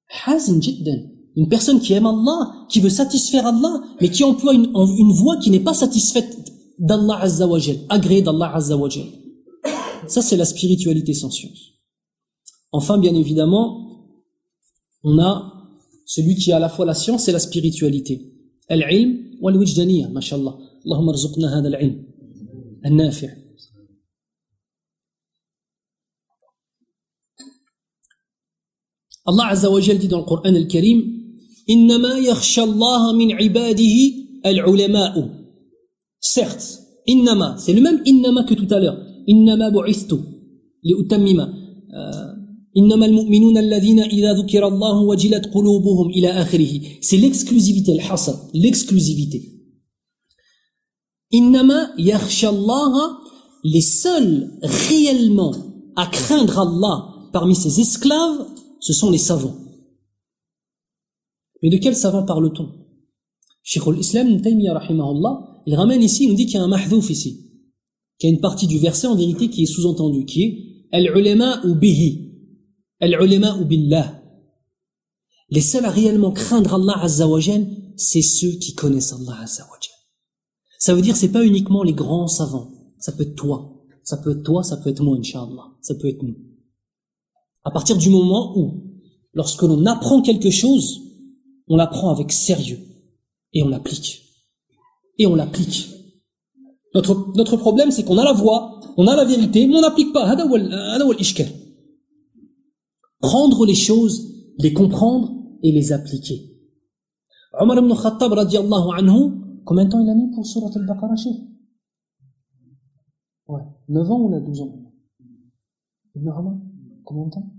حازم جدا. Une personne qui aime Allah, qui veut satisfaire Allah, mais qui emploie une voie qui n'est pas satisfaite d'Allah Azza wa Jal, agréé d'Allah Azza wa Jal. Ça, c'est la spiritualité sans science. Enfin, bien évidemment, on a celui qui a à la fois la science et la spiritualité. Al-ilm wal-wijdaniyya, mashallah. Allahumma arzuqna hadha al-ilm al-nafi'. Allah Azza wa Jal dit dans le Coran al-Karim, innama yakhsha Allah min ibadihi al-ulama'u. Certes, innama, c'est le même innama que tout à l'heure. Innama bu'ithtu li utammima. Innama al-mu'minuna alladhina idha dhukira Allah wajilat qulubuhum ila akhirih. C'est l'exclusivité, al-hasr, l'exclusivité. Innama yakhsha Allah, les seuls réellement à craindre Allah parmi ses esclaves, ce sont les savants. Mais de quels savants parle-t-on? Cheikh al-Islam Ibn Taymiyyah rahimahullah, il ramène ici, il nous dit qu'il y a un mahdhouf ici, qu'il y a une partie du verset en vérité qui est sous-entendue, qui est al-ulama ou bihi, al-ulama ou billah. Les seuls à réellement craindre Allah Azza wa Jal, c'est ceux qui connaissent Allah Azza wa Jal. Ça veut dire c'est pas uniquement les grands savants, ça peut être toi, ça peut être toi, ça peut être moi, Inch'Allah, ça peut être nous. À partir du moment où, lorsque l'on apprend quelque chose, on l'apprend avec sérieux et on l'applique. Et on l'applique. Notre problème, c'est qu'on a la voix, on a la vérité, mais on n'applique pas. Hada wal ishkal. Prendre les choses, les comprendre et les appliquer. Omar ibn Khattab radiyallahu anhu, combien de temps il a mis pour Surat al-Baqarah, Cheikh? Ouais, 9 ans ou là 12 ans? Ibn Omar, combien de temps?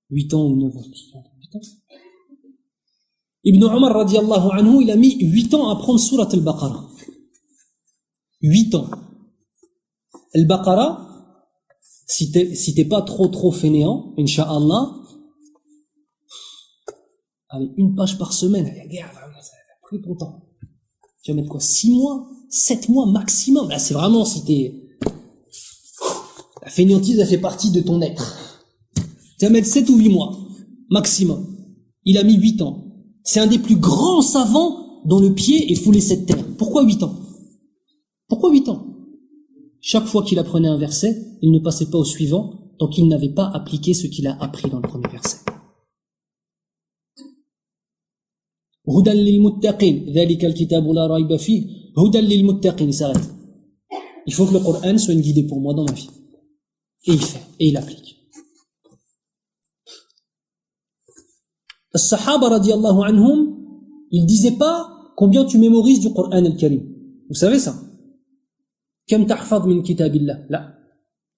8 ans ou 9 ans. Ibn Omar radiyallahu anhu, il a mis 8 ans à prendre Surat al-Baqarah. 8 ans. Al-Baqarah, si t'es pas trop fainéant, Inch'Allah, allez, 1 page par semaine, allez, regarde, ça va pris ton temps. Tu vas mettre quoi? 6 mois? 7 mois maximum? Là, c'est vraiment si t'es... La fainéantise, elle fait partie de ton être. Tu vas mettre 7 ou 8 mois, maximum. Il a mis 8 ans. C'est un des plus grands savants dont le pied est foulé cette terre. Pourquoi 8 ans? Pourquoi 8 ans? Chaque fois qu'il apprenait un verset, il ne passait pas au suivant tant qu'il n'avait pas appliqué ce qu'il a appris dans le premier verset. Hudan lil muttaqin, dhalika al-kitabu la rayba fihi, hudan lil muttaqin, il s'arrête. Il faut que le Coran soit une guidée pour moi dans ma vie. Et il fait, et il applique. As-Sahaba radiyallahu anhum, ils disaient pas combien tu mémorises du Coran al-Karim. Vous savez ça? Kam tahfaz min kitabillah. Là.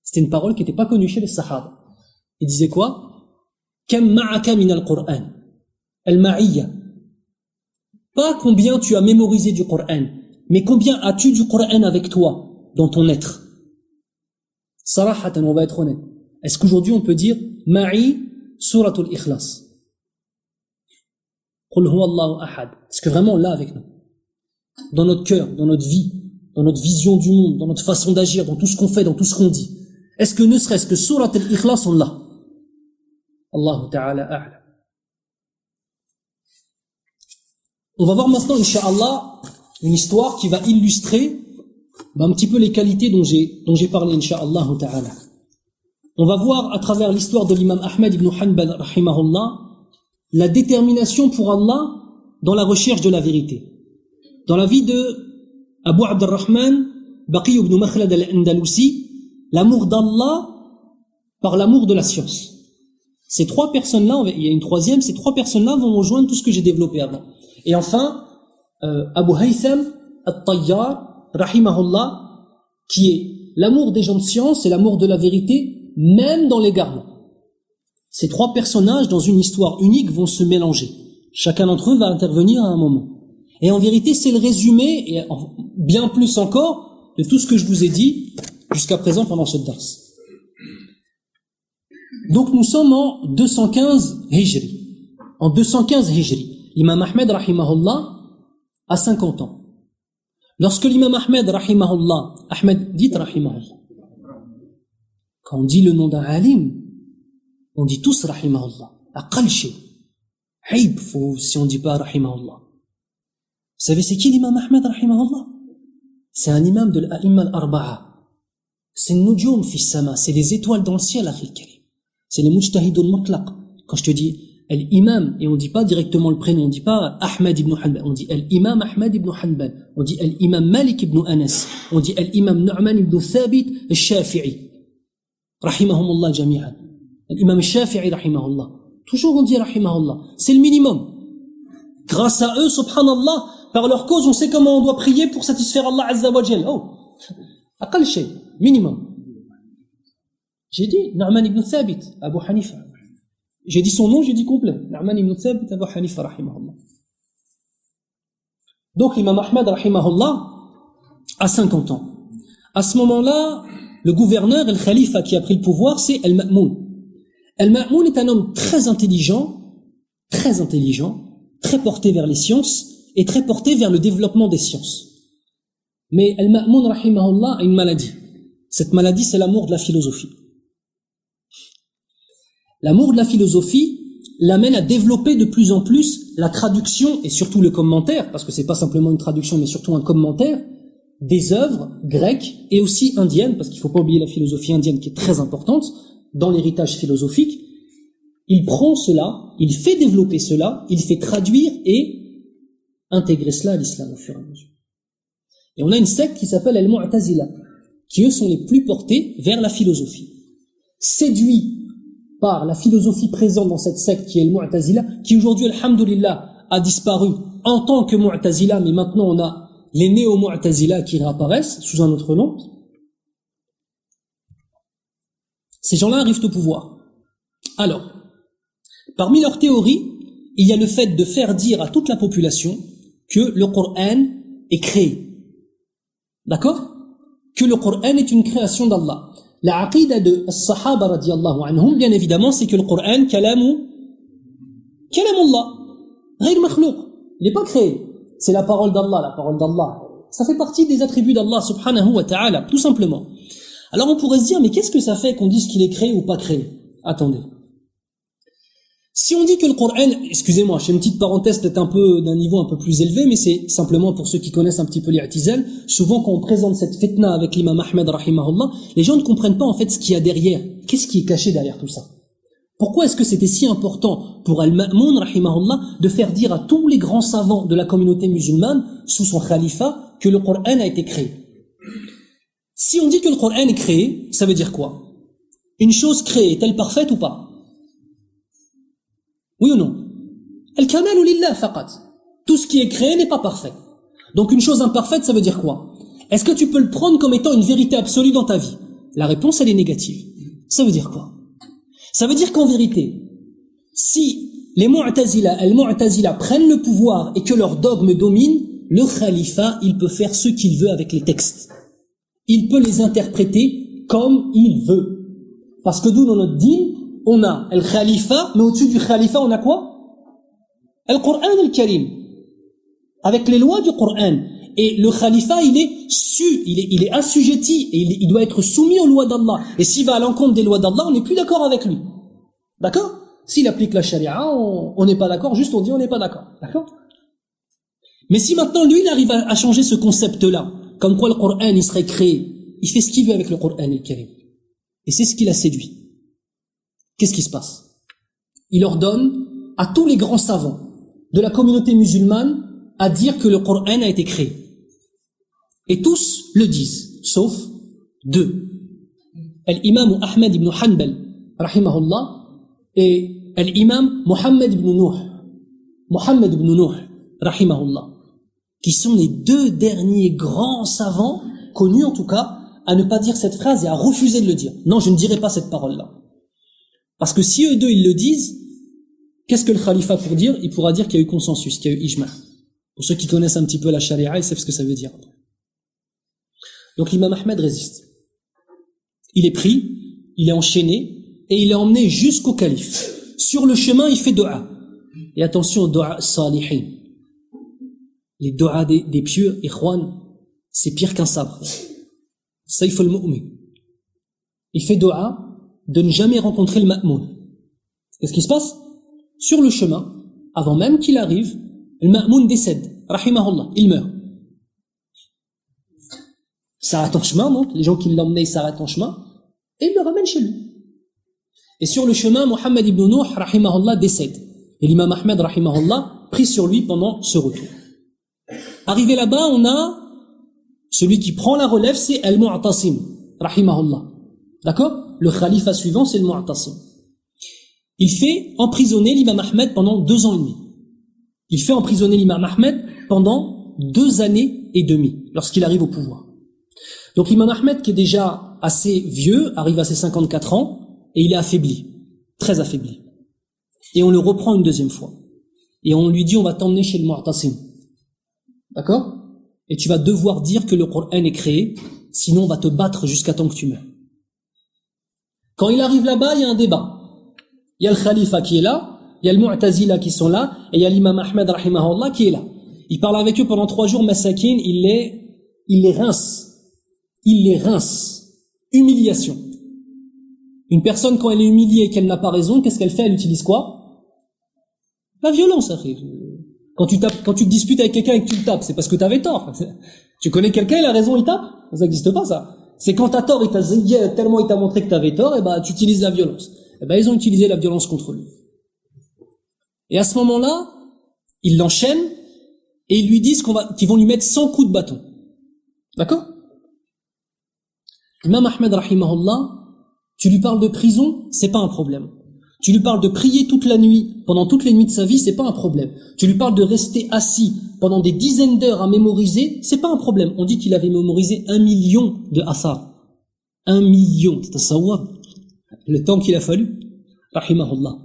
C'était une parole qui n'était pas connue chez les Sahaba. Ils disaient quoi? Kam ma'aka min al-Qur'an. Al-ma'iyya. Pas combien tu as mémorisé du Coran, mais combien as-tu du Coran avec toi, dans ton être? Sarahatan, on va être honnête. Est-ce qu'aujourd'hui on peut dire Ma'i suratul Ikhlas? Qul huwa Allahu ahad. Est-ce que vraiment on l'a avec nous? Dans notre cœur, dans notre vie, dans notre vision du monde, dans notre façon d'agir, dans tout ce qu'on fait, dans tout ce qu'on dit. Est-ce que ne serait-ce que surat al-Ikhlas on l'a? Allahu ta'ala a'lam. On va voir maintenant, Inch'Allah, une histoire qui va illustrer un petit peu les qualités dont j'ai parlé, Inch'Allah ta'ala. On va voir à travers l'histoire de l'imam Ahmed ibn Hanbal, rahimahullah, la détermination pour Allah dans la recherche de la vérité. Dans la vie de Abu Abdurrahman, Baqi ibn Makhlad al-Andalusi, l'amour d'Allah par l'amour de la science. Ces 3 personnes-là, il y a une troisième, ces 3 personnes-là vont rejoindre tout ce que j'ai développé avant. Et enfin, Abu Haytham al-Tayyar, rahimahullah, qui est l'amour des gens de science et l'amour de la vérité, même dans l'égarement. Ces 3 personnages, dans une histoire unique, vont se mélanger. Chacun d'entre eux va intervenir à un moment. Et en vérité, c'est le résumé, et bien plus encore, de tout ce que je vous ai dit jusqu'à présent pendant ce dars. Donc nous sommes en 215 Hijri. En 215 Hijri, l'imam Ahmed, rahimahullah, a 50 ans. Lorsque l'imam Ahmed, rahimahullah, Ahmed dit rahimahullah, quand on dit le nom d'un alim, on dit tous rahimahullah. Aqal shay. Haïb, si on dit pas rahimahullah. Vous savez c'est qui l'imam Ahmed rahimahullah? C'est un imam de l'A'imma al-Arba'a. C'est Nujum fi sama, c'est les étoiles dans le ciel, akhi al-karim. C'est les mujtahidun mutlaq. Quand je te dis l'imam, et on dit pas directement le prénom, on dit pas Ahmed ibn Hanbal, on dit l'imam Ahmed ibn Hanbal, on dit l'imam Malik ibn Anas, on dit l'imam Nu'man ibn Thabit al-Shafi'i, rahimahumullah jami'an. L'imam al-Shafi'i rahimahullah. Toujours on dit rahimahullah. C'est le minimum. Grâce à eux, subhanallah, par leur cause, on sait comment on doit prier pour satisfaire Allah azza wa jal. Oh, aqal shay, minimum. J'ai dit Nu'man ibn Thabit, Abu Hanifa. J'ai dit son nom, j'ai dit complet. Nu'man ibn Thabit, Abu Hanifa, rahimahullah. Donc l'imam Ahmed, rahimahullah, a 50 ans. À ce moment-là, le gouverneur, le khalifa qui a pris le pouvoir, c'est Al-Ma'moun. Al-Ma'moun est un homme très intelligent, très porté vers les sciences et très porté vers le développement des sciences. Mais Al-Ma'moun, rahimahullah, a une maladie. Cette maladie, c'est l'amour de la philosophie. L'amour de la philosophie l'amène à développer de plus en plus la traduction et surtout le commentaire, parce que c'est pas simplement une traduction, mais surtout un commentaire des œuvres grecques et aussi indiennes, parce qu'il faut pas oublier la philosophie indienne qui est très importante dans l'héritage philosophique. Il prend cela, il fait développer cela, il fait traduire et intégrer cela à l'islam au fur et à mesure. Et on a une secte qui s'appelle Al-Mu'tazila, qui eux sont les plus portés vers la philosophie. Séduits par la philosophie présente dans cette secte qui est Al-Mu'tazila, qui aujourd'hui, alhamdulillah, a disparu en tant que Mu'tazila, mais maintenant on a les néo-Mu'tazila qui réapparaissent sous un autre nom. Ces gens-là arrivent au pouvoir. Alors, parmi leurs théories, il y a le fait de faire dire à toute la population que le Coran est créé. D'accord? Que le Coran est une création d'Allah. La aqida de Sahaba radiyallahu anhum, bien évidemment, c'est que le Coran, kalamullah, ghayr makhlouq. Il n'est pas créé. C'est la parole d'Allah, la parole d'Allah. Ça fait partie des attributs d'Allah subhanahu wa ta'ala, tout simplement. Alors on pourrait se dire, mais qu'est-ce que ça fait qu'on dise qu'il est créé ou pas créé? Attendez. Si on dit que le Coran, excusez-moi, je fais une petite parenthèse peut-être un peu d'un niveau un peu plus élevé, mais c'est simplement pour ceux qui connaissent un petit peu l'I'tizal, souvent quand on présente cette fitna avec l'imam Ahmed rahimahullah, les gens ne comprennent pas en fait ce qu'il y a derrière. Qu'est-ce qui est caché derrière tout ça? Pourquoi est-ce que c'était si important pour Al-Ma'moun rahimahullah de faire dire à tous les grands savants de la communauté musulmane sous son khalifa que le Coran a été créé? Si on dit que le Coran est créé, ça veut dire quoi? Une chose créée est-elle parfaite ou pas? Oui ou non? Al-kamalu lillah faqat. Tout ce qui est créé n'est pas parfait. Donc une chose imparfaite, ça veut dire quoi? Est-ce que tu peux le prendre comme étant une vérité absolue dans ta vie? La réponse, elle est négative. Ça veut dire quoi? Ça veut dire qu'en vérité, si les Mu'tazila prennent le pouvoir et que leur dogme domine, le khalifa, il peut faire ce qu'il veut avec les textes. Il peut les interpréter comme il veut. Parce que d'où dans notre dîme, on a le khalifa, mais au-dessus du khalifa, on a quoi? Le Coran al-Karim. Avec les lois du Coran. Et le khalifa, il est assujetti, et il doit être soumis aux lois d'Allah. Et s'il va à l'encontre des lois d'Allah, on n'est plus d'accord avec lui. D'accord? S'il applique la charia, on n'est pas d'accord, juste on dit on n'est pas d'accord. D'accord? Mais si maintenant lui, il arrive à changer ce concept-là, comme quoi le Coran, il serait créé, il fait ce qu'il veut avec le Coran al-Karim. Et c'est ce qui l'a séduit. Qu'est-ce qui se passe? Il ordonne à tous les grands savants de la communauté musulmane à dire que le Coran a été créé. Et tous le disent, sauf deux. L'imam Ahmed ibn Hanbal, rahimahullah, et l'imam Mohammed ibn Nuh, rahimahullah, qui sont les deux derniers grands savants, connus en tout cas, à ne pas dire cette phrase et à refuser de le dire. Non, je ne dirai pas cette parole-là. Parce que si eux deux ils le disent, qu'est-ce que le khalifa pour dire? Il pourra dire qu'il y a eu consensus, qu'il y a eu ijma'. Pour ceux qui connaissent un petit peu la charia, ils savent ce que ça veut dire. Donc l'imam Ahmed résiste. Il est pris, il est enchaîné, et il est emmené jusqu'au calife. Sur le chemin, il fait dua. Et attention au dua salihin. Les dua des pieux, ikhwan, c'est pire qu'un sabre. Sayf al-mu'min. Il fait dua de ne jamais rencontrer le Ma'moun. Qu'est-ce qui se passe? Sur le chemin, avant même qu'il arrive, le Ma'moun décède. rahimahullah, il meurt. Il s'arrête en chemin, donc, les gens qui l'emmenaient, ils s'arrêtent en chemin, et ils le ramènent chez lui. Et sur le chemin, Mohammed ibn Nuh, rahimahullah, décède. Et l'imam Ahmed, rahimahullah, prie sur lui pendant ce retour. Arrivé là-bas, on a celui qui prend la relève, c'est Al-Mu'tasim, rahimahullah. D'accord? Le khalifa suivant, c'est le Mu'tasim. Il fait emprisonner l'imam Ahmed pendant 2 ans et demi. Il fait emprisonner l'imam Ahmed pendant 2 années et demie, lorsqu'il arrive au pouvoir. Donc l'imam Ahmed, qui est déjà assez vieux, arrive à ses 54 ans, et il est affaibli, très affaibli. Et on le reprend une deuxième fois. Et on lui dit, on va t'emmener chez le Mu'tasim. D'accord? Et tu vas devoir dire que le Coran est créé, sinon on va te battre jusqu'à temps que tu meurs. Quand il arrive là-bas, il y a un débat. Il y a le Khalifa qui est là, il y a le Mu'tazila qui sont là, et il y a l'imam Ahmed rahimahullah qui est là. Il parle avec eux pendant 3 jours, Masakin, il les rince. Il les rince. Humiliation. Une personne, quand elle est humiliée et qu'elle n'a pas raison, qu'est-ce qu'elle fait? Elle utilise quoi? La violence, après. Quand tu te disputes avec quelqu'un et que tu le tapes, c'est parce que tu avais tort. Tu connais quelqu'un, il a raison, il tape? Ça n'existe pas, ça. C'est quand t'as tort, tellement il t'a montré que tu avais tort, et ben tu utilises la violence. Et ben ils ont utilisé la violence contre lui. Et à ce moment-là, ils l'enchaînent et ils lui disent qu'ils vont lui mettre 100 coups de bâton. D'accord? Imam Ahmed rahimahullah, tu lui parles de prison, c'est pas un problème. Tu lui parles de prier toute la nuit, pendant toutes les nuits de sa vie, c'est pas un problème. Tu lui parles de rester assis pendant des dizaines d'heures à mémoriser, c'est pas un problème. On dit qu'il avait mémorisé 1 million de athar. 1 million, c'est un sawab. Le temps qu'il a fallu, rahimahullah.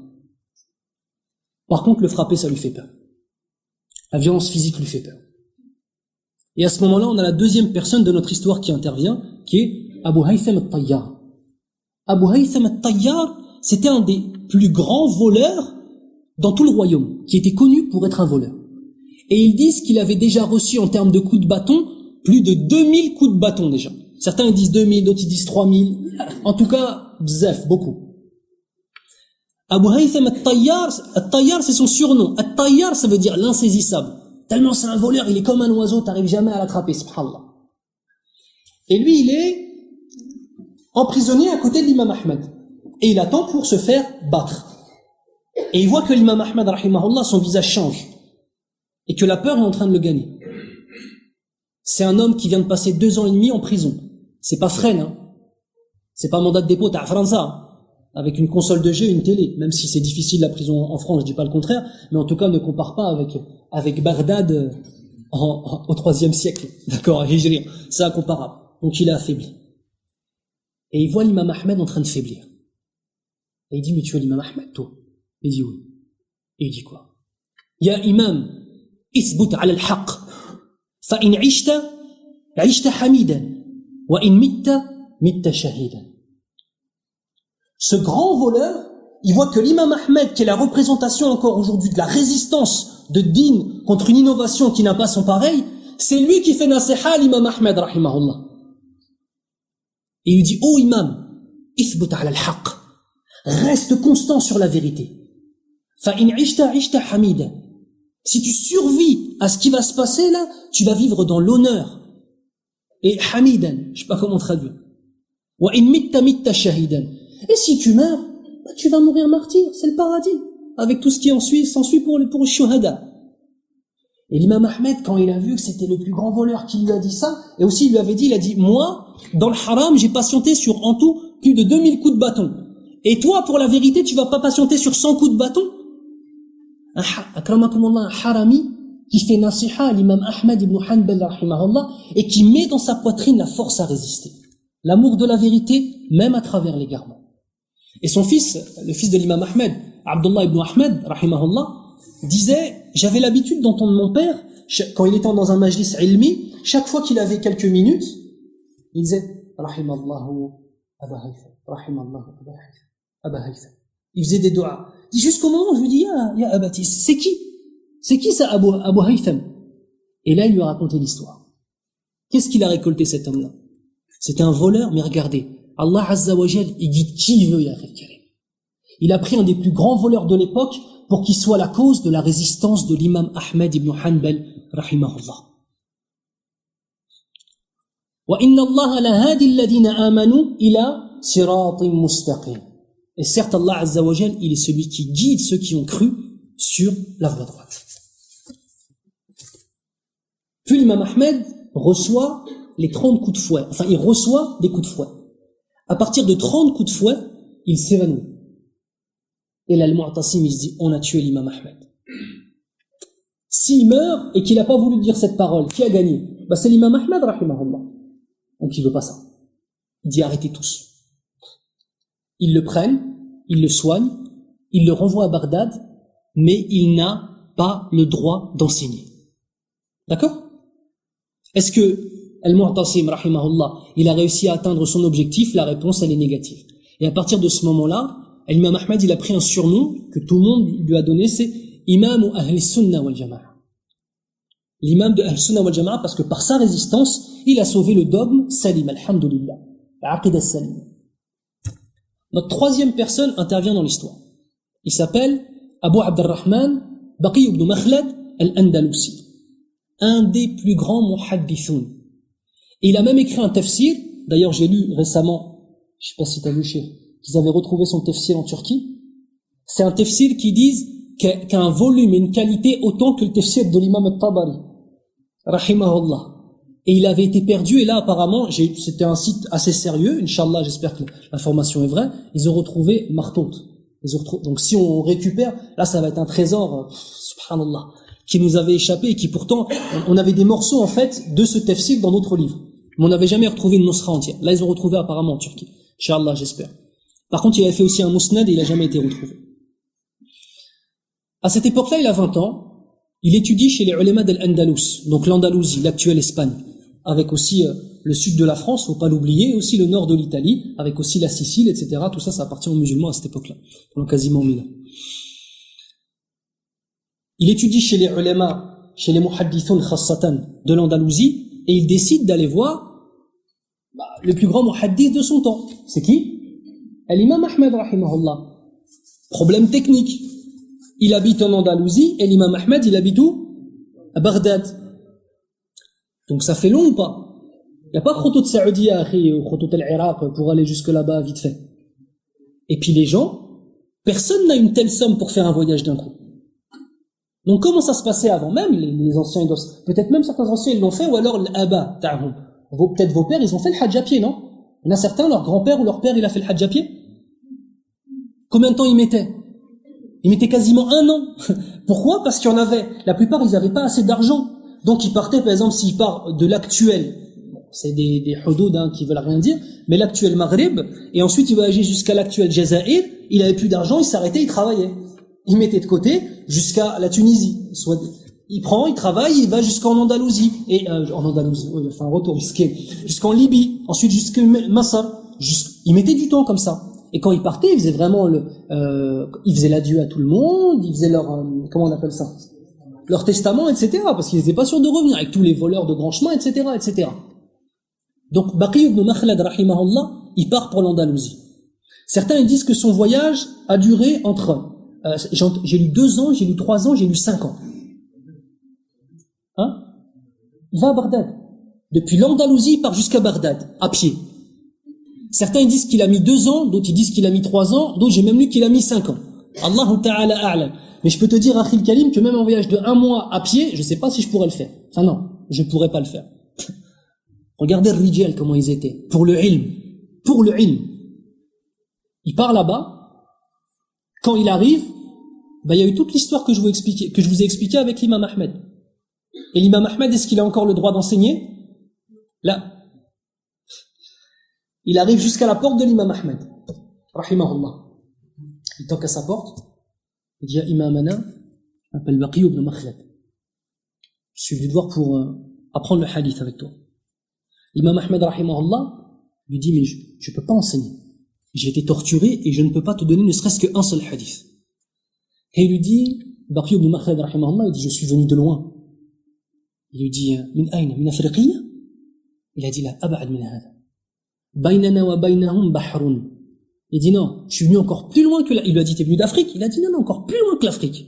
Par contre, le frapper, ça lui fait peur. La violence physique lui fait peur. Et à ce moment-là, on a la deuxième personne de notre histoire qui intervient, qui est Abu Haytham al-Tayyar. Abu Haytham al-Tayyar, c'était un des plus grands voleurs dans tout le royaume, qui était connu pour être un voleur. Et ils disent qu'il avait déjà reçu en termes de coups de bâton, plus de 2000 coups de bâton déjà. Certains ils disent 2000, d'autres ils disent 3000. En tout cas, bzaf, beaucoup. Abu Haytham al-Tayyar, c'est son surnom. Al-Tayyar, ça veut dire l'insaisissable. Tellement c'est un voleur, il est comme un oiseau, t'arrives jamais à l'attraper, subhanallah. Et lui, il est emprisonné à côté de l'imam Ahmed. Et il attend pour se faire battre. Et il voit que l'imam Ahmed, rahimahullah, son visage change. Et que la peur est en train de le gagner. C'est un homme qui vient de passer 2 ans et demi en prison. C'est pas Fresnes, hein. C'est pas mandat de dépôt, t'as Franza. Avec une console de jeu et une télé. Même si c'est difficile la prison en France, je dis pas le contraire. Mais en tout cas, ne compare pas avec Bagdad au 3e siècle. D'accord, Hijri. C'est incomparable. Donc il est affaibli. Et il voit l'imam Ahmed en train de faiblir. Et il dit, mais tu es l'imam Ahmed, toi? Il dit oui. Et il dit quoi? Ya imam, ithbut ala al-haq. Fa in ishta, ishta hamidan. Wa in mitta, mitta shahidan. Ce grand voleur, il voit que l'imam Ahmed, qui est la représentation encore aujourd'hui de la résistance de din contre une innovation qui n'a pas son pareil, c'est lui qui fait nasiha à l'imam Ahmed, rahimahullah. Et il lui dit, oh imam, ithbut ala al-haq. Reste constant sur la vérité. Fa in ishta ishta hamida. Si tu survis à ce qui va se passer là, tu vas vivre dans l'honneur. Et hamidan, je sais pas comment traduire. Wa in mitta mitta shahidan. Et si tu meurs, bah tu vas mourir martyr, c'est le paradis, avec tout ce qui s'ensuit pour le shuhada. Et l'imam Ahmed, quand il a vu que c'était le plus grand voleur qui lui a dit ça, et aussi il lui avait dit, il a dit, moi, dans le haram, j'ai patienté sur en tout plus de 2000 coups de bâton. Et toi, pour la vérité, tu vas pas patienter sur 100 coups de bâton? Akramakumullah, un harami qui fait nasiha à l'imam Ahmed ibn Hanbal, rahimahullah, et qui met dans sa poitrine la force à résister. L'amour de la vérité, même à travers l'égarement. Et son fils, le fils de l'imam Ahmed, Abdullah ibn Ahmed, rahimahullah, disait, j'avais l'habitude d'entendre mon père, quand il était dans un majlis ilmi, chaque fois qu'il avait quelques minutes, il disait, rahimallahu Aba Haytham, rahimallahu Aba Haytham. Il faisait des doigts. Jusqu'au moment où je lui dis, ya Abati, c'est qui? C'est qui ça, Abu Haytham? Et là, il lui a raconté l'histoire. Qu'est-ce qu'il a récolté, cet homme-là? C'était un voleur, mais regardez, Allah Azza wa Jal, il guide qui il veut, ya Karim. Il a pris un des plus grands voleurs de l'époque pour qu'il soit la cause de la résistance de l'imam Ahmed ibn Hanbal, rahimahullah. وَإِنَّ اللَّهَ لَهَادِ الَّذِينَ آمَنُوا إِلَى صِرَاطٍ مُسْتَقِيمٍ. Et certes, Allah Azza wa Jal, il est celui qui guide ceux qui ont cru sur la voie droite. Puis l'imam Ahmed reçoit les 30 coups de fouet. Enfin, il reçoit des coups de fouet. À partir de 30 coups de fouet, il s'évanouit. Et là, le Mu'tasim, il se dit, on a tué l'imam Ahmed. S'il meurt et qu'il n'a pas voulu dire cette parole, qui a gagné? C'est l'imam Ahmed, rahimahullah. Donc il veut pas ça. Il dit arrêtez tous. Ils le prennent, ils le soignent, ils le renvoient à Bagdad, mais il n'a pas le droit d'enseigner. D'accord? Est-ce que Al-Mu'tasim, rahimahullah, il a réussi à atteindre son objectif? La réponse, elle est négative. Et à partir de ce moment-là, l'imam Ahmed, il a pris un surnom que tout le monde lui a donné, c'est Imam ou Ahl Sunnah wal Jama'a. L'imam de Ahl Sunnah wal Jama'a, parce que par sa résistance, il a sauvé le dogme salim, alhamdulillah, l'aqidah salim. Notre troisième personne intervient dans l'histoire. Il s'appelle Abu Abdurrahman Baqi ibn Makhlad al-Andalusi, un des plus grands muhaddithoun. Et il a même écrit un tafsir. D'ailleurs, j'ai lu récemment, je sais pas si tu as lu, qu'ils avaient retrouvé son tafsir en Turquie. C'est un tafsir qui disent qu'un volume et une qualité autant que le tafsir de l'imam al-Tabari, rahimahullah. Et il avait été perdu, et là apparemment, c'était un site assez sérieux, Inch'Allah, j'espère que l'information est vraie, ils ont retrouvé Martout. Donc si on récupère, là ça va être un trésor, subhanallah, qui nous avait échappé et qui pourtant, on avait des morceaux en fait de ce tafsir dans d'autres livres. Mais on n'avait jamais retrouvé une nusra entière. Là ils ont retrouvé apparemment en Turquie. Inch'Allah, j'espère. Par contre, il avait fait aussi un musnad et il n'a jamais été retrouvé. À cette époque-là, il a 20 ans. Il étudie chez les ulama d'Al-Andalus, donc l'Andalousie, l'actuelle Espagne, avec aussi le sud de la France, faut pas l'oublier, aussi le nord de l'Italie, avec aussi la Sicile, etc. Tout ça, ça appartient aux musulmans à cette époque-là, pendant quasiment 1000 ans. Il étudie chez les ulama, chez les muhaddithoun khassatan de l'Andalousie, et il décide d'aller voir le plus grand muhaddith de son temps. C'est qui? L'imam Ahmed, rahimahullah. Problème technique. Il habite en Andalousie, et l'imam Ahmed, il habite où? À Bagdad. Donc ça fait long ou pas? Il n'y a pas Khoutout Saoudia ou Khoutout al-Iraq pour aller jusque là-bas vite fait. Et puis les gens, personne n'a une telle somme pour faire un voyage d'un coup. Donc comment ça se passait avant? Même les anciens, peut-être même certains anciens ils l'ont fait, ou alors l'aba ta'hum. Peut-être vos pères, ils ont fait le hajj à pied, non? Il y en a certains, leur grand-père ou leur père, il a fait le hajj à pied. Combien de temps ils mettaient? Ils mettaient quasiment 1 an. Pourquoi? Parce qu'il y en avait. La plupart, ils n'avaient pas assez d'argent. Donc ils partaient, par exemple, s'ils partent de l'actuel, c'est des hudud qui veulent rien dire, mais l'actuel Maghreb, et ensuite il voyageait jusqu'à l'actuel Jazaïr, il avait plus d'argent, il s'arrêtait, il travaillait. Il mettait de côté jusqu'à la Tunisie. Il prend, il travaille, il va jusqu'en Andalousie. Et en Andalousie, enfin retour, jusqu'en Libye, ensuite jusqu'à Massar. Il mettait du temps comme ça. Et quand il partait, il faisait vraiment il faisait l'adieu à tout le monde, il faisait leur, comment on appelle ça? Leur testament, etc. Parce qu'ils n'étaient pas sûrs de revenir avec tous les voleurs de grands chemins, etc., etc. Donc, Baqi ibn Makhlad, rahimahullah, il part pour l'Andalousie. Certains, ils disent que son voyage a duré entre, j'ai lu 2 ans, j'ai lu 3 ans, j'ai lu 5 ans. Hein? Il va à Bagdad. Depuis l'Andalousie, il part jusqu'à Bagdad, à pied. Certains ils disent qu'il a mis 2 ans, d'autres ils disent qu'il a mis 3 ans, d'autres j'ai même lu qu'il a mis 5 ans. Allahu ta'ala a'lam. Mais je peux te dire, Akhil Kalim, que même un voyage de 1 mois à pied, je sais pas si je pourrais le faire. Enfin non, je pourrais pas le faire. Regardez le rijal, comment ils étaient. Pour le ilm. Pour le ilm. Il part là-bas. Quand il arrive, il y a eu toute l'histoire que je vous ai expliquée avec l'imam Ahmed. Et l'imam Ahmed, est-ce qu'il a encore le droit d'enseigner? Là. Il arrive jusqu'à la porte de l'imam Ahmed, rahimahullah. Il toque à sa porte, il dit « Ya imamana, je m'appelle Baqi ibn Makhlad. Je suis venu te voir pour apprendre le hadith avec toi. » L'imam Ahmed, rahimahullah, lui dit « Mais je ne peux pas enseigner. J'ai été torturé et je ne peux pas te donner ne serait-ce qu'un seul hadith. » Et il lui dit, Baqi ibn Makhlad, rahimahullah, il dit « Je suis venu de loin. » Il lui dit « Min ayna, min Afriqiya ?» Il a dit « La ab'ad min hada. Baynana wa baynahum bahrun. Il dit non, je suis venu encore plus loin que il lui a dit t'es venu d'Afrique? Il a dit non, encore plus loin que l'Afrique.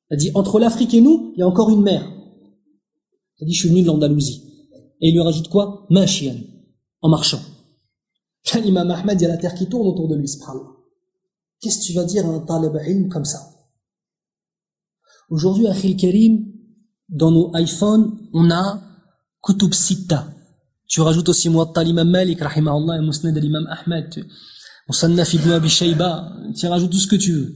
Il a dit entre l'Afrique et nous, il y a encore une mer. Il a dit je suis venu de l'Andalousie. Et il lui rajoute quoi? Mashian, en marchant. L'imam Ahmed, il y a la terre qui tourne autour de lui, subhanallah. Qu'est-ce que tu vas dire à un talib ilm comme ça? Aujourd'hui, Akhil Karim, dans nos iPhones, on a Kutub Sitta. Tu rajoutes aussi Muwatta l'imam Malik, rahimahullah, et Musnad l'imam Ahmed, Musannaf ibn Abi Shayba, tu rajoutes tout ce que tu veux.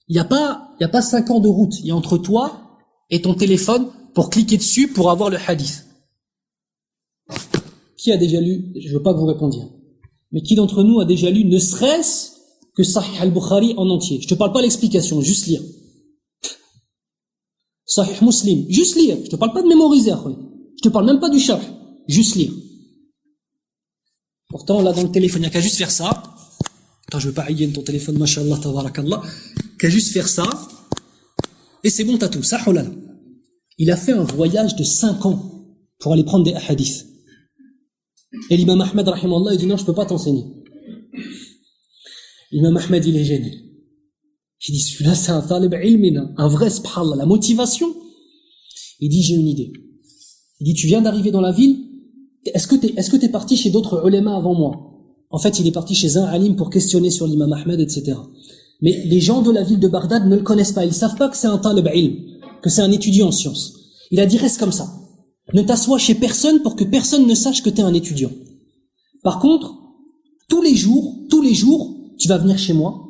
Il n'y a pas 5 ans de route. Il y a entre toi et ton téléphone pour cliquer dessus pour avoir le hadith. Qui a déjà lu, je veux pas que vous répondiez, mais qui d'entre nous a déjà lu ne serait-ce que Sahih al-Bukhari en entier? Je te parle pas l'explication, juste lire. Sahih Muslim, juste lire. Je te parle pas de mémoriser, je te parle même pas du sharh, juste lire. Pourtant, là, dans le téléphone, il n'y a qu'à juste faire ça. Attends, je veux pas haïr ton téléphone, mashallah, tabarakallah. Qu'à juste faire ça. Et c'est bon, t'as tout. Ça, holala. Il a fait un voyage de 5 ans pour aller prendre des hadiths. Et l'imam Ahmed, rahimahullah, il dit non, je peux pas t'enseigner. L'imam Ahmed, il est gêné. Il dit, celui-là, c'est un talib ilmina, un vrai subhanallah. La motivation. Il dit, j'ai une idée. Il dit, tu viens d'arriver dans la ville. Est-ce que t'es parti chez d'autres ulémas avant moi? En fait, il est parti chez un alim pour questionner sur l'imam Ahmed, etc. Mais les gens de la ville de Bagdad ne le connaissent pas. Ils savent pas que c'est un talib ilm, que c'est un étudiant en sciences. Il a dit, reste comme ça. Ne t'assois chez personne pour que personne ne sache que t'es un étudiant. Par contre, tous les jours, tu vas venir chez moi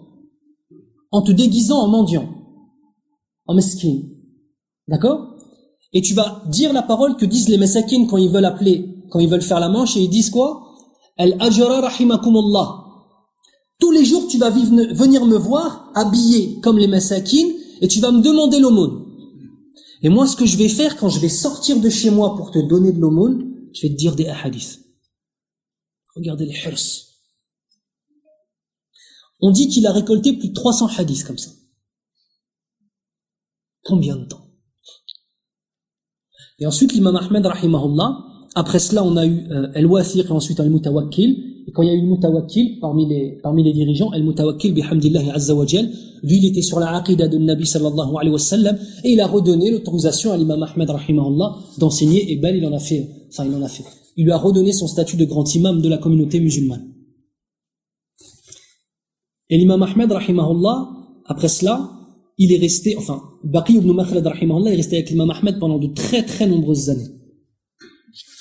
en te déguisant en mendiant, en meskin. D'accord? Et tu vas dire la parole que disent les mesakines quand ils veulent faire la manche, et ils disent quoi? Al-ajra rahimakumullah. Tous les jours, tu vas venir me voir habillé comme les mesakines et tu vas me demander l'aumône. Et moi, ce que je vais faire quand je vais sortir de chez moi pour te donner de l'aumône, je vais te dire des hadiths. Regardez les hirs. On dit qu'il a récolté plus de 300 hadiths comme ça. Combien de temps? Et ensuite, l'imam Ahmed, rahimahullah, après cela, on a eu Al-Wathiq et ensuite Al-Mutawakkil. Et quand il y a eu Al-Mutawakkil, parmi les dirigeants, Al-Mutawakkil, bihamdillahi azza wa jal, lui, il était sur la aqida de Nabi sallallahu alayhi wa sallam, et il a redonné l'autorisation à l'imam Ahmed, rahimahullah, d'enseigner, et il en a fait. Il lui a redonné son statut de grand imam de la communauté musulmane. Et l'imam Ahmed, rahimahullah, après cela, il est resté, Baqi ibn Makhlad, rahimahullah, est resté avec l'imam Ahmed pendant de très très nombreuses années.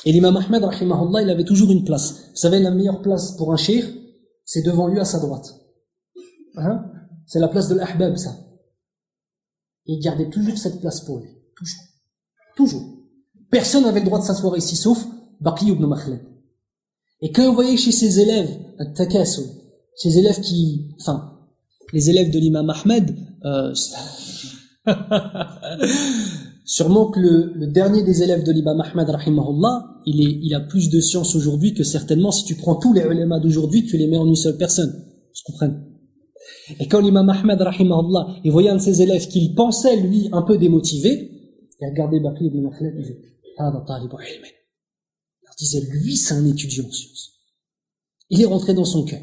Et l'imam Ahmed, rahimahullah, il avait toujours une place. Vous savez, la meilleure place pour un cheikh, c'est devant lui à sa droite. Hein? C'est la place de l'ahbab, ça. Et il gardait toujours cette place pour lui. Toujours. Toujours. Personne n'avait le droit de s'asseoir ici, sauf Baqi ibn Makhlad. Et quand vous voyez chez ses élèves, At-Takasu, ces élèves les élèves de l'imam Ahmed, sûrement que le dernier des élèves de l'imam Ahmed, rahimahullah, il a plus de science aujourd'hui que certainement si tu prends tous les ulémas d'aujourd'hui, tu les mets en une seule personne. Vous comprenez? Et quand l'imam Ahmed, rahimahullah, il voyait un de ses élèves qu'il pensait, lui, un peu démotivé, il regardait Baqi ibn Makhlad, il disait, il disait, lui, c'est un étudiant en sciences. Il est rentré dans son cœur.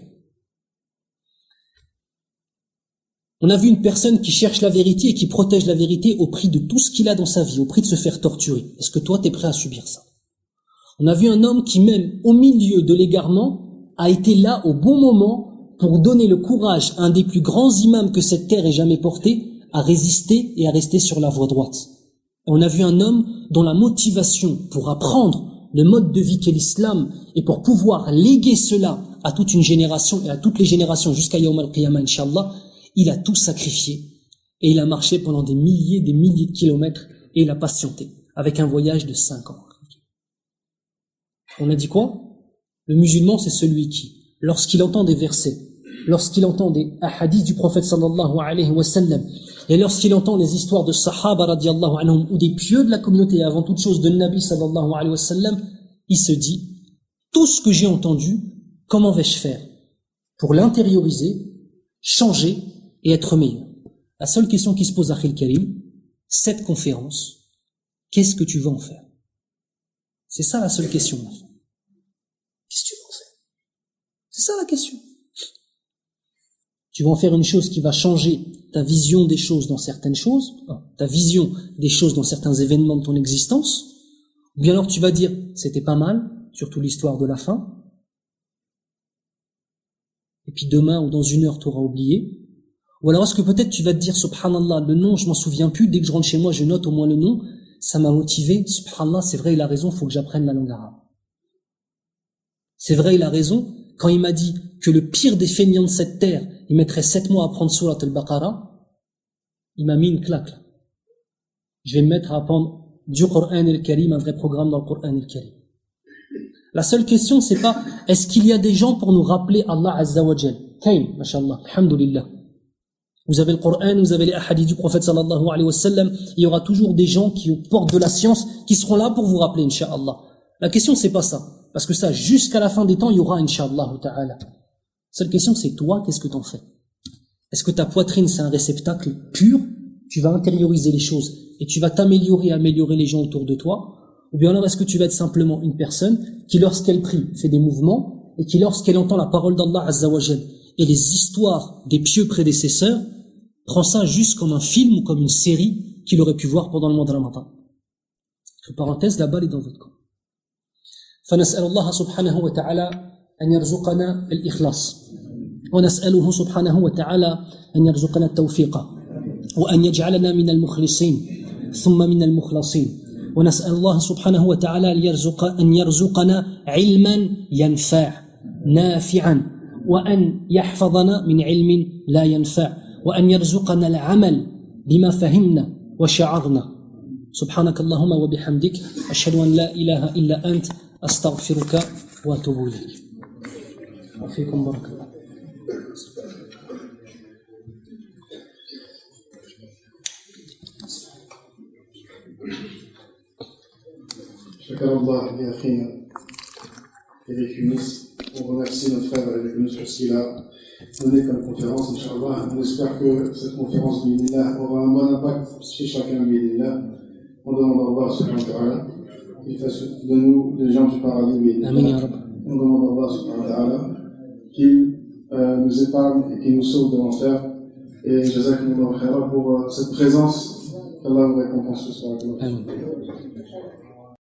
On a vu une personne qui cherche la vérité et qui protège la vérité au prix de tout ce qu'il a dans sa vie, au prix de se faire torturer. Est-ce que toi, t'es prêt à subir ça? On a vu un homme qui, même au milieu de l'égarement, a été là au bon moment pour donner le courage à un des plus grands imams que cette terre ait jamais porté, à résister et à rester sur la voie droite. Et on a vu un homme dont la motivation pour apprendre le mode de vie qu'est l'islam et pour pouvoir léguer cela à toute une génération et à toutes les générations jusqu'à Yawm al-Qiyamah, Inch'Allah, il a tout sacrifié et il a marché pendant des milliers de kilomètres et il a patienté avec un voyage de 5 ans. On a dit quoi? Le musulman, c'est celui qui, lorsqu'il entend des versets, lorsqu'il entend des hadiths du prophète sallallahu alayhi wa sallam, et lorsqu'il entend les histoires de sahaba radiallahu anhum ou des pieux de la communauté et avant toute chose de Nabi sallallahu alayhi wa sallam, il se dit, tout ce que j'ai entendu, comment vais-je faire pour l'intérioriser, changer et être meilleur? La seule question qui se pose à Akhil Karim, cette conférence, qu'est-ce que tu veux en faire? C'est ça la seule question. Qu'est-ce que tu veux en faire? C'est ça la question. tu vas en faire une chose qui va changer ta vision des choses dans certaines choses, ta vision des choses dans certains événements de ton existence, ou bien alors tu vas dire, c'était pas mal, surtout l'histoire de la fin, et puis demain ou dans une heure tu auras oublié, ou alors est-ce que peut-être tu vas te dire, subhanallah, le nom je m'en souviens plus, dès que je rentre chez moi je note au moins le nom, ça m'a motivé, subhanallah, c'est vrai il a raison, faut que j'apprenne la langue arabe. C'est vrai il a raison, quand il m'a dit que le pire des feignants de cette terre, il mettrait 7 mois à apprendre Surat al-Baqarah, il m'a mis une claque là. Je vais me mettre à apprendre du Coran al-Karim, un vrai programme dans le Coran al-Karim. La seule question, c'est pas, est-ce qu'il y a des gens pour nous rappeler Allah Azza wa Jal? Kain, mashallah, alhamdulillah. Vous avez le Coran, vous avez les hadiths du prophète sallallahu alayhi wa sallam, il y aura toujours des gens qui portent de la science, qui seront là pour vous rappeler, incha'Allah. La question, c'est pas ça. Parce que ça, jusqu'à la fin des temps, il y aura, incha'Allah ta'ala. La seule question, c'est toi, qu'est-ce que t'en fais? Est-ce que ta poitrine, c'est un réceptacle pur? Tu vas intérioriser les choses et tu vas t'améliorer, améliorer les gens autour de toi? Ou bien alors est-ce que tu vas être simplement une personne qui, lorsqu'elle prie, fait des mouvements et qui, lorsqu'elle entend la parole d'Allah Azza wa Jal et les histoires des pieux prédécesseurs, prend ça juste comme un film ou comme une série qu'il aurait pu voir pendant le mois de Ramadan? Entre parenthèses, la balle est dans votre camp. فنسأل الله سبحانه وتعالى أن يرزقنا الإخلاص ونسأله سبحانه وتعالى أن يرزقنا التوفيق وأن يجعلنا من المخلصين ثم من المخلصين ونسأل الله سبحانه وتعالى أن يرزقنا علما ينفع نافعا وأن يحفظنا من علم لا ينفع وأن يرزقنا العمل بما فهمنا وشعرنا سبحانك اللهم وبحمدك أشهد أن لا إله إلا أنت أستغفرك وأتوب إليك وفيكم بارك الله. شكر الله لأخينا Eric Yunus. On remercie notre frère Eric Yunus pour ce qu'il a donné comme conférence, Inch'Allah. On espère que cette conférence bi'idhnillah aura un bon impact chez chacun bi'idhnillah. On demande à Allah subhanahu wa ta'ala qu'il fasse de nous les gens du paradis bi'idhnillah. On demande à Allah subhanahu wa ta'ala qu'il nous épargne et qu'il nous sauve de l'enfer. Et jazakumullahu khairan pour cette présence qu'Allah vous récompense ce soir.